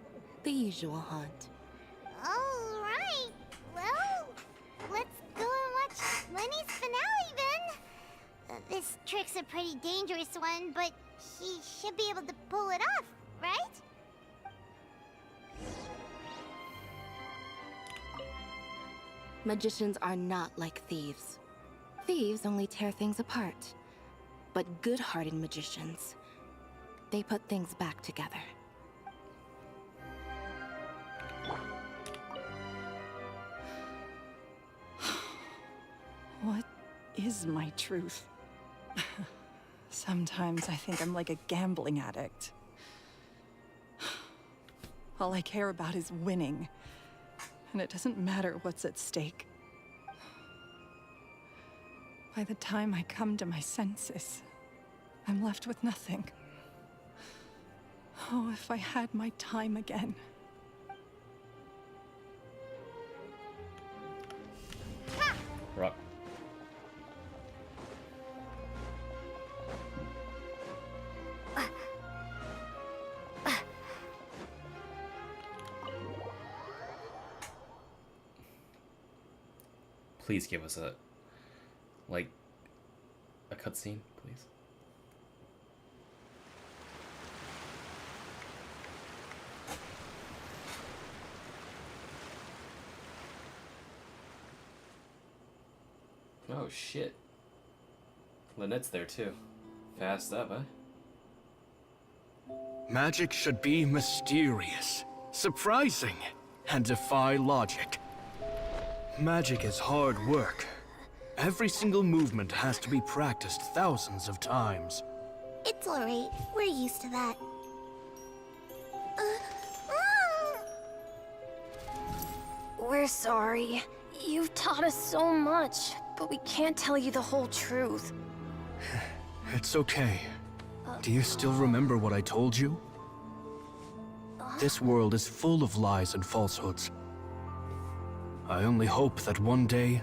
The usual haunt. All right. This trick's a pretty dangerous one, but he should be able to pull it off, right? Magicians are not like thieves. Thieves only tear things apart. But good-hearted magicians, they put things back together. What is my truth? Sometimes I think I'm like a gambling addict. All I care about is winning, and it doesn't matter what's at stake. By the time I come to my senses, I'm left with nothing. Oh, if I had my time again. Rock. Please give us a cutscene, please. Oh shit. Lynette's there too. Fast up, huh? Magic should be mysterious, surprising, and defy logic. Magic is hard work. Every single movement has to be practiced thousands of times. It's alright. We're used to that. We're sorry. You've taught us so much, but we can't tell you the whole truth. It's okay. Do you still remember what I told you? This world is full of lies and falsehoods. I only hope that one day,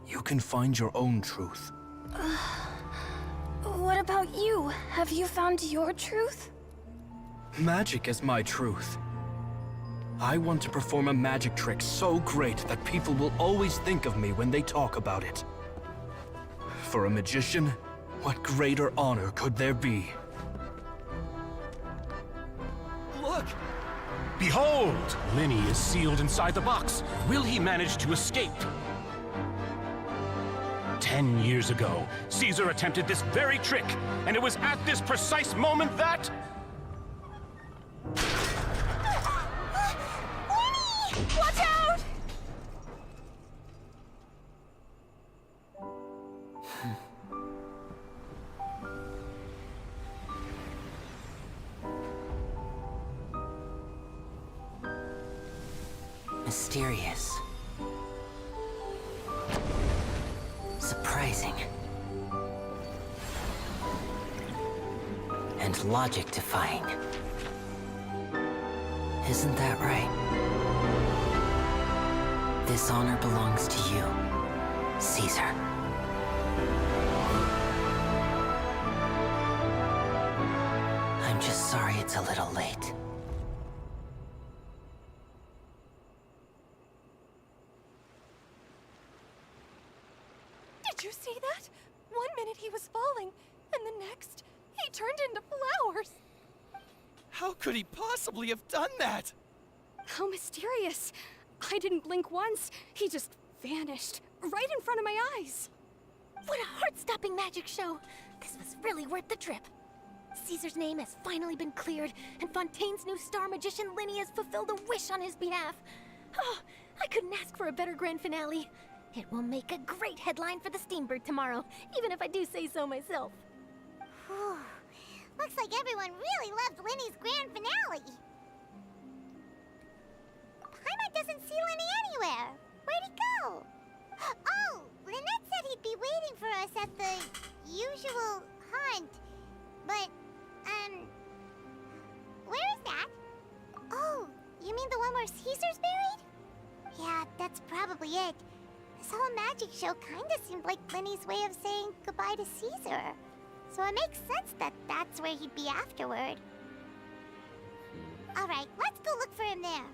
you can find your own truth. What about you? Have you found your truth? Magic is my truth. I want to perform a magic trick so great that people will always think of me when they talk about it. For a magician, what greater honor could there be? Look! Behold! Lyney is sealed inside the box. Will he manage to escape? 10 years ago, Caesar attempted this very trick, and it was at this precise moment that... Lyney! Watch out! Mysterious. Surprising. And logic-defying. Isn't that right? This honor belongs to you, Caesar. I'm just sorry it's a little late. Did you see that? 1 minute he was falling, and the next, he turned into flowers. How could he possibly have done that? How mysterious. I didn't blink once. He just vanished, right in front of my eyes. What a heart-stopping magic show! This was really worth the trip. Caesar's name has finally been cleared, and Fontaine's new star magician Lyney has fulfilled a wish on his behalf. Oh, I couldn't ask for a better grand finale. It will make a great headline for the Steambird tomorrow, even if I do say so myself. Whew. Looks like everyone really loved Lyney's grand finale. Paimon doesn't see Lyney anywhere. Where'd he go? Oh, Lynette said he'd be waiting for us at the usual hunt. But, where is that? Oh, you mean the one where Caesar's buried? Yeah, that's probably it. This whole magic show kinda seemed like Lyney's way of saying goodbye to Caesar. So it makes sense that that's where he'd be afterward. Alright, let's go look for him there.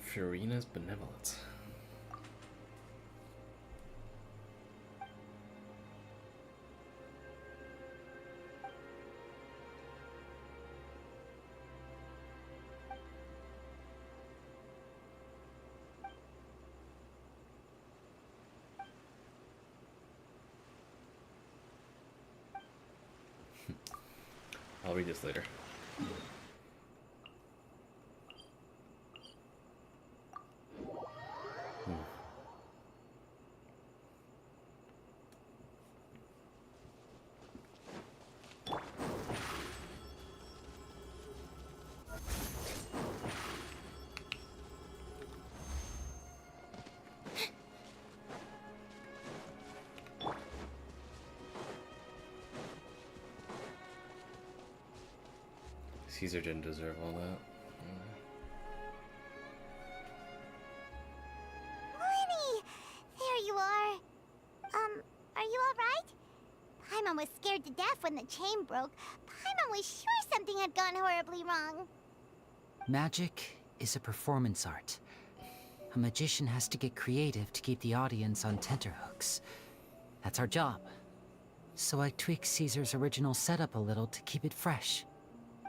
Furina's benevolence. I'll read this later. Caesar didn't deserve all that. Lyney! There you are. Are you alright? Paimon was scared to death when the chain broke. Paimon was sure something had gone horribly wrong. Magic is a performance art. A magician has to get creative to keep the audience on tenterhooks. That's our job. So I tweaked Caesar's original setup a little to keep it fresh.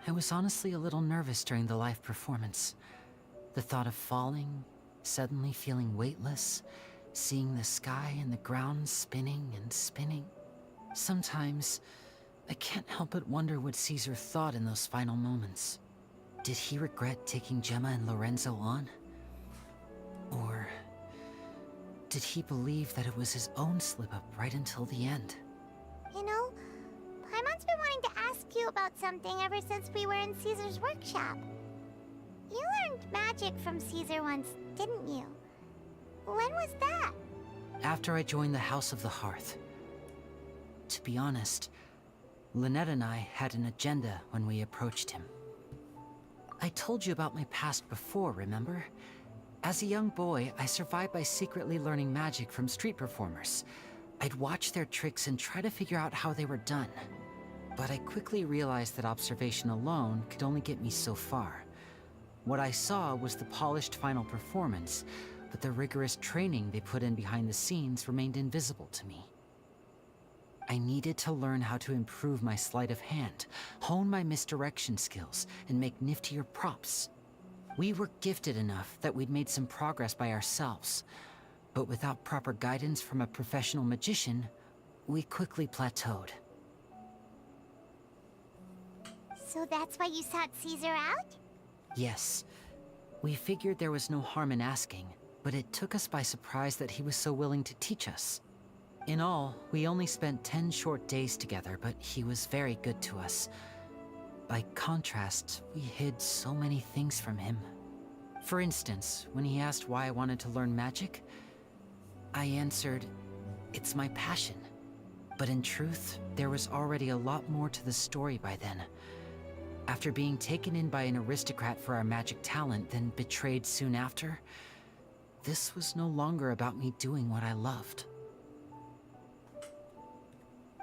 I was honestly a little nervous during the live performance. The thought of falling, suddenly feeling weightless, seeing the sky and the ground spinning and spinning. Sometimes, I can't help but wonder what Caesar thought in those final moments. Did he regret taking Gemma and Lorenzo on? Or did he believe that it was his own slip-up right until the end? You know, Paimon's been wanting to ask you about something ever since we were in Caesar's workshop. You learned magic from Caesar once, didn't you? When was that? After I joined the House of the Hearth. To be honest, Lynette and I had an agenda when we approached him. I told you about my past before, remember? As a young boy, I survived by secretly learning magic from street performers. I'd watch their tricks and try to figure out how they were done. But I quickly realized that observation alone could only get me so far. What I saw was the polished final performance, but the rigorous training they put in behind the scenes remained invisible to me. I needed to learn how to improve my sleight of hand, hone my misdirection skills, and make niftier props. We were gifted enough that we'd made some progress by ourselves, but without proper guidance from a professional magician, we quickly plateaued. So that's why you sought Caesar out? Yes. We figured there was no harm in asking, but it took us by surprise that he was so willing to teach us. In all, we only spent 10 short days together, but he was very good to us. By contrast, we hid so many things from him. For instance, when he asked why I wanted to learn magic, I answered, "It's my passion." But in truth, there was already a lot more to the story by then. After being taken in by an aristocrat for our magic talent, then betrayed soon after, this was no longer about me doing what I loved.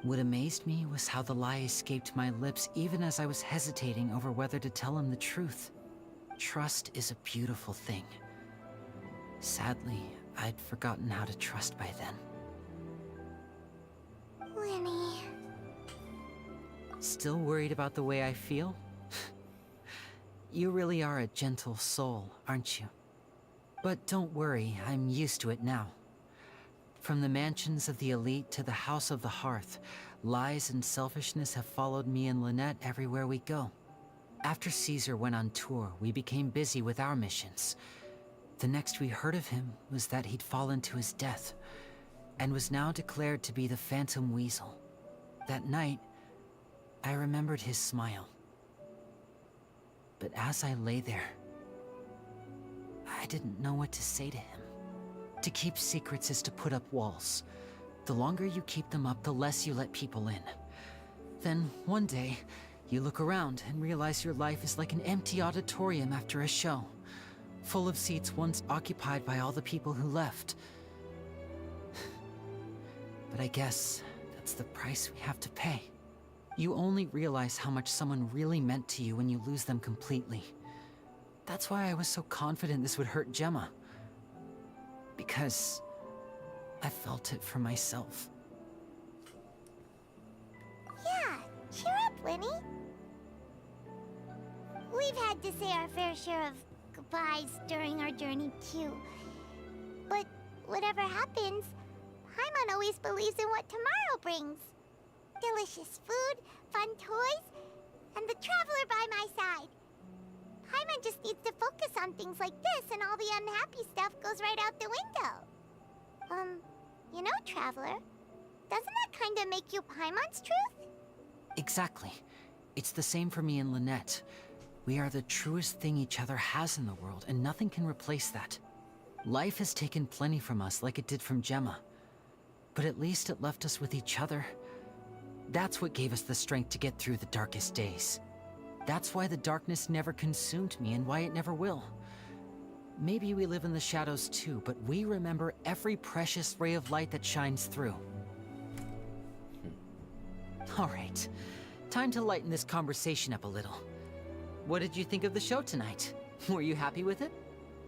What amazed me was how the lie escaped my lips even as I was hesitating over whether to tell him the truth. Trust is a beautiful thing. Sadly, I'd forgotten how to trust by then. Lyney. Still worried about the way I feel? You really are a gentle soul, aren't you? But don't worry, I'm used to it now. From the mansions of the elite to the House of the Hearth, lies and selfishness have followed me and Lynette everywhere we go. After Caesar went on tour, we became busy with our missions. The next we heard of him was that he'd fallen to his death, and was now declared to be the Phantom Weasel. That night, I remembered his smile. But as I lay there, I didn't know what to say to him. To keep secrets is to put up walls. The longer you keep them up, the less you let people in. Then, one day, you look around and realize your life is like an empty auditorium after a show, full of seats once occupied by all the people who left. But I guess that's the price we have to pay. You only realize how much someone really meant to you when you lose them completely. That's why I was so confident this would hurt Gemma. Because I felt it for myself. Yeah, cheer up, Lyney. We've had to say our fair share of goodbyes during our journey, too. But whatever happens, Paimon always believes in what tomorrow brings. Delicious food, fun toys, and the Traveler by my side. Paimon just needs to focus on things like this, and all the unhappy stuff goes right out the window. You know, Traveler, doesn't that kind of make you Paimon's truth? Exactly. It's the same for me and Lynette. We are the truest thing each other has in the world, and nothing can replace that. Life has taken plenty from us, like it did from Gemma. But at least it left us with each other. That's what gave us the strength to get through the darkest days. That's why the darkness never consumed me, and why it never will. Maybe we live in the shadows too, but we remember every precious ray of light that shines through. All right, time to lighten this conversation up a little. What did you think of the show tonight? Were you happy with it?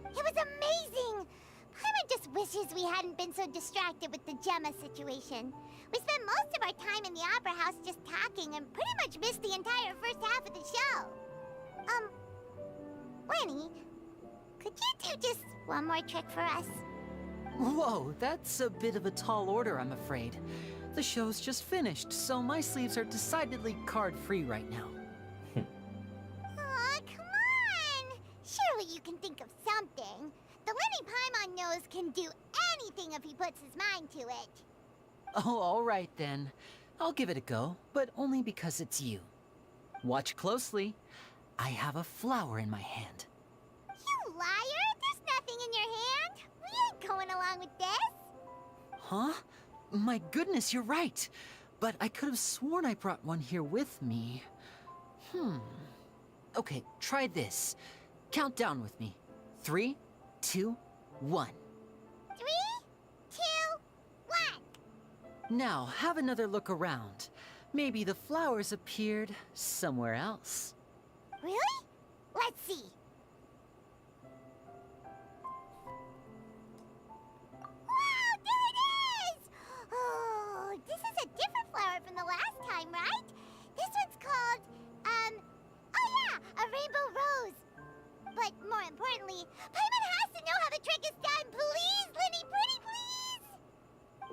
It was amazing! Paimon just wishes we hadn't been so distracted with the Gemma situation. We spent most of our time in the Opera House just talking and pretty much missed the entire first half of the show. Lyney, could you do just one more trick for us? Whoa, that's a bit of a tall order, I'm afraid. The show's just finished, so my sleeves are decidedly card-free right now. Aw, come on! Surely you can think of something. The Lyney Paimon knows can do anything if he puts his mind to it. Oh, all right then. I'll give it a go, but only because it's you. Watch closely. I have a flower in my hand. You liar! There's nothing in your hand. We ain't going along with this. Huh? My goodness, you're right. But I could have sworn I brought one here with me. Okay, try this. Count down with me. 3, 2, 1. 3, 2, 1. Now, have another look around. Maybe the flowers appeared somewhere else. Really? Let's see. Wow, there it is! Oh, this is a different flower from the last time, right? This one's called, oh yeah, a rainbow rose. But more importantly, Paimon has to know how the trick is done. Please, Lyney, pretty please!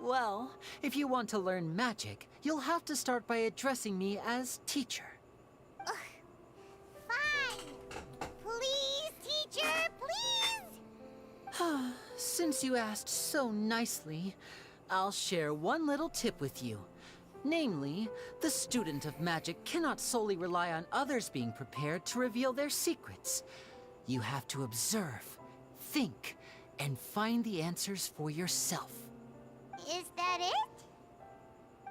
Well, if you want to learn magic, you'll have to start by addressing me as teacher. Fine. Please, teacher, please! Since you asked so nicely, I'll share one little tip with you. Namely, the student of magic cannot solely rely on others being prepared to reveal their secrets. You have to observe, think, and find the answers for yourself. Is that it?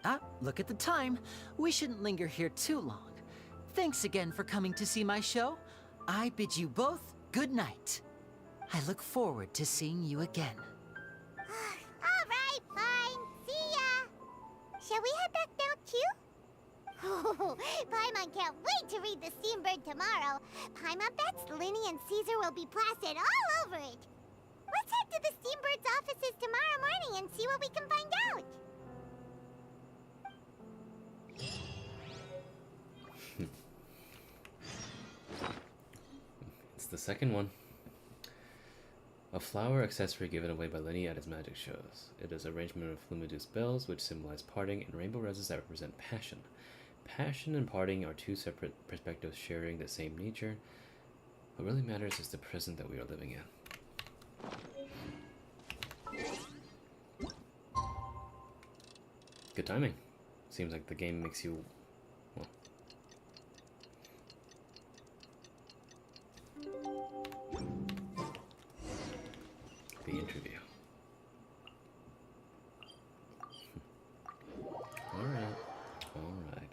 Ah, look at the time. We shouldn't linger here too long. Thanks again for coming to see my show. I bid you both good night. I look forward to seeing you again. All right, fine. See ya. Shall we head back now, too? Oh, Paimon can't wait to read The Steambird tomorrow. Paimon bets Lyney and Caesar will be plastered all over it. Let's head to the Steambird's offices tomorrow morning and see what we can find out. It's the second one. A flower accessory given away by Lyney at his magic shows. It is an arrangement of Lumidu's bells, which symbolize parting, and rainbow roses that represent passion. Passion and parting are two separate perspectives sharing the same nature. What really matters is the present that we are living in. Good timing. Seems like the game makes you, well. The interview. Alright. Alright.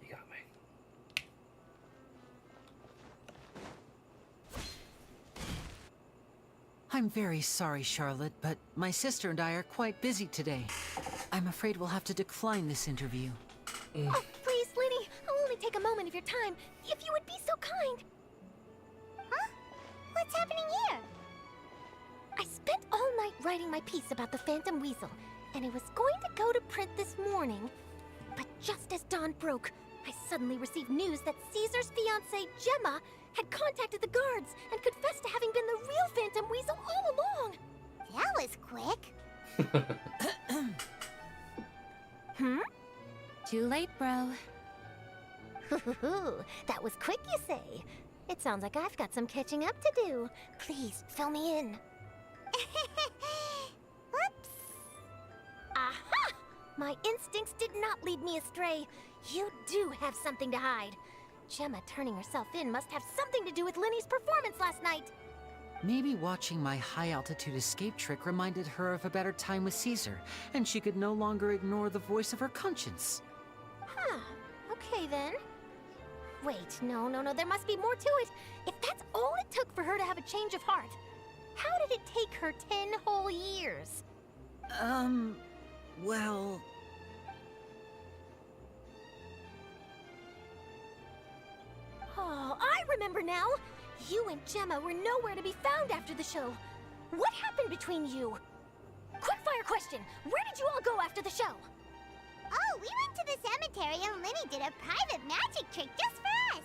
You got me. I'm very sorry, Charlotte, but my sister and I are quite busy today. I'm afraid we'll have to decline this interview. Oh, please, Lyney, I'll only take a moment of your time, if you would be so kind. What's happening here? I spent all night writing my piece about the Phantom Weasel, and it was going to go to print this morning. But just as dawn broke, I suddenly received news that Caesar's fiancée, Gemma, had contacted the guards and confessed to having been the real Phantom Weasel all along. That was quick. Too late, bro. That was quick, you say? It sounds like I've got some catching up to do. Please, fill me in. Whoops. Aha! My instincts did not lead me astray. You do have something to hide. Gemma turning herself in must have something to do with Lyney's performance last night. Maybe watching my high-altitude escape trick reminded her of a better time with Caesar, and she could no longer ignore the voice of her conscience. Huh. Okay, then. Wait, no, there must be more to it. If that's all it took for her to have a change of heart, how did it take her 10 whole years? Well... Oh, I remember now! You and Gemma were nowhere to be found after the show. What happened between you? Quickfire question! Where did you all go after the show? Oh, we went to the cemetery and Lyney did a private magic trick just for us.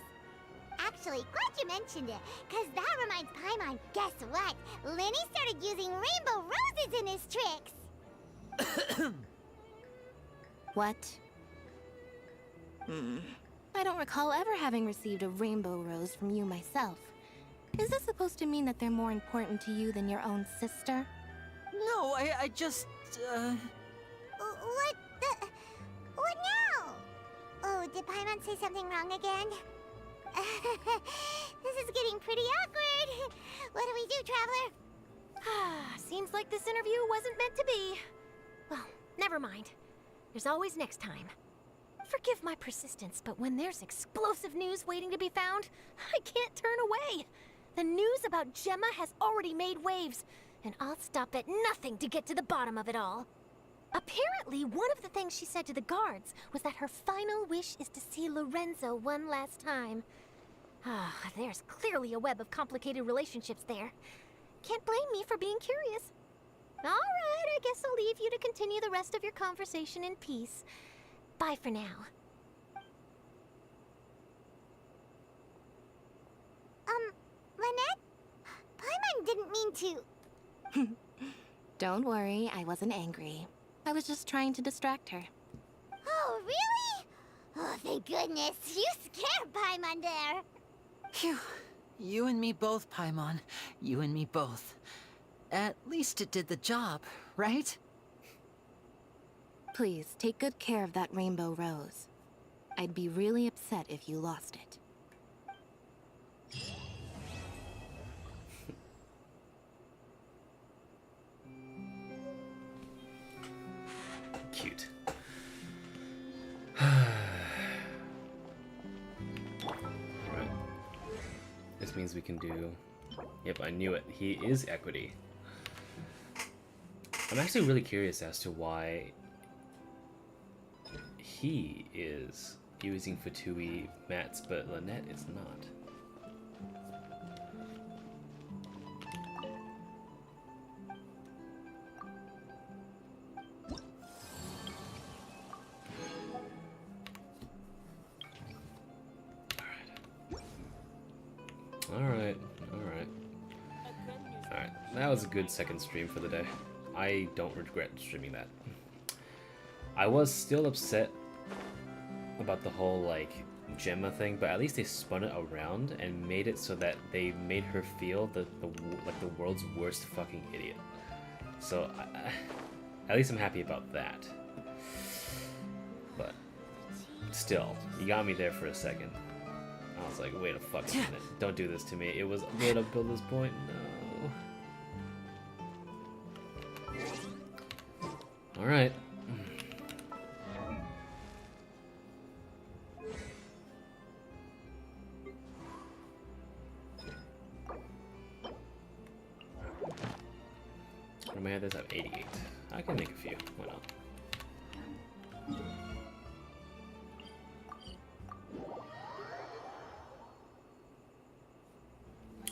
Actually, glad you mentioned it, because that reminds Paimon, guess what? Lyney started using rainbow roses in his tricks. What? I don't recall ever having received a rainbow rose from you myself. Is this supposed to mean that they're more important to you than your own sister? No, I just, What now? Oh, did Paimon say something wrong again? This is getting pretty awkward. What do we do, Traveler? Seems like this interview wasn't meant to be. Well, never mind. There's always next time. Forgive my persistence, but when there's explosive news waiting to be found, I can't turn away. The news about Gemma has already made waves, and I'll stop at nothing to get to the bottom of it all. Apparently, one of the things she said to the guards was that her final wish is to see Lorenzo one last time. There's clearly a web of complicated relationships there. Can't blame me for being curious. All right, I guess I'll leave you to continue the rest of your conversation in peace. Bye for now. Lynette? Paimon didn't mean to... Don't worry, I wasn't angry. I was just trying to distract her. Oh, really? Oh, thank goodness. You scared Paimon there. Phew. You and me both, Paimon. You and me both. At least it did the job, right? Please, take good care of that rainbow rose. I'd be really upset if you lost it. Cute. Right. This means we can do... Yep, I knew it. He is equity. I'm actually really curious as to why he is using Fatui mats, but Lynette is not. Alright. That was a good second stream for the day. I don't regret streaming that. I was still upset about the whole, like, Gemma thing, but at least they spun it around and made it so that they made her feel the world's worst fucking idiot. So, at least I'm happy about that. But, still, you got me there for a second. I was like, wait a fucking minute. Don't do this to me. It was made up till this point. No. Alright. What am I at this? I have 88. I can make a few. Why not?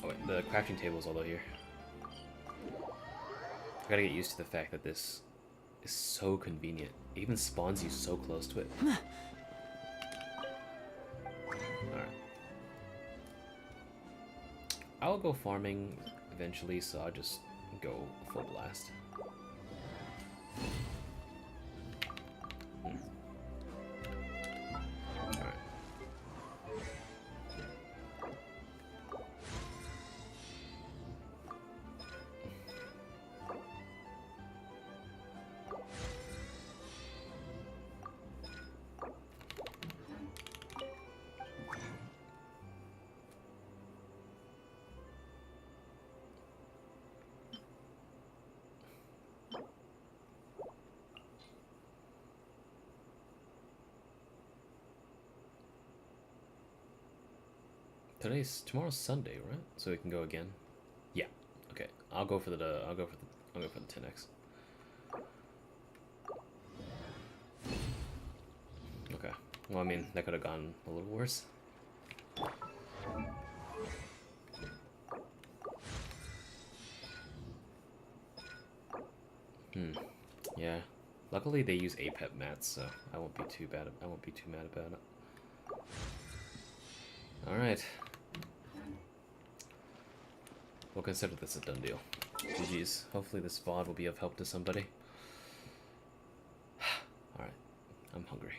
Oh wait, the crafting tables, although here. I gotta get used to the fact that this is so convenient. It even spawns you so close to it. Alright. I'll go farming eventually, so I'll just go full blast. Alright. Tomorrow's Sunday, right? So we can go again. Yeah. Okay. I'll go for the 10x. Okay. Well, I mean, that could have gone a little worse. Yeah. Luckily, they use APEP mats, so I won't be too bad. I won't be too mad about it. All right. We'll consider this a done deal. GG's. Hopefully this VOD will be of help to somebody. Alright. I'm hungry.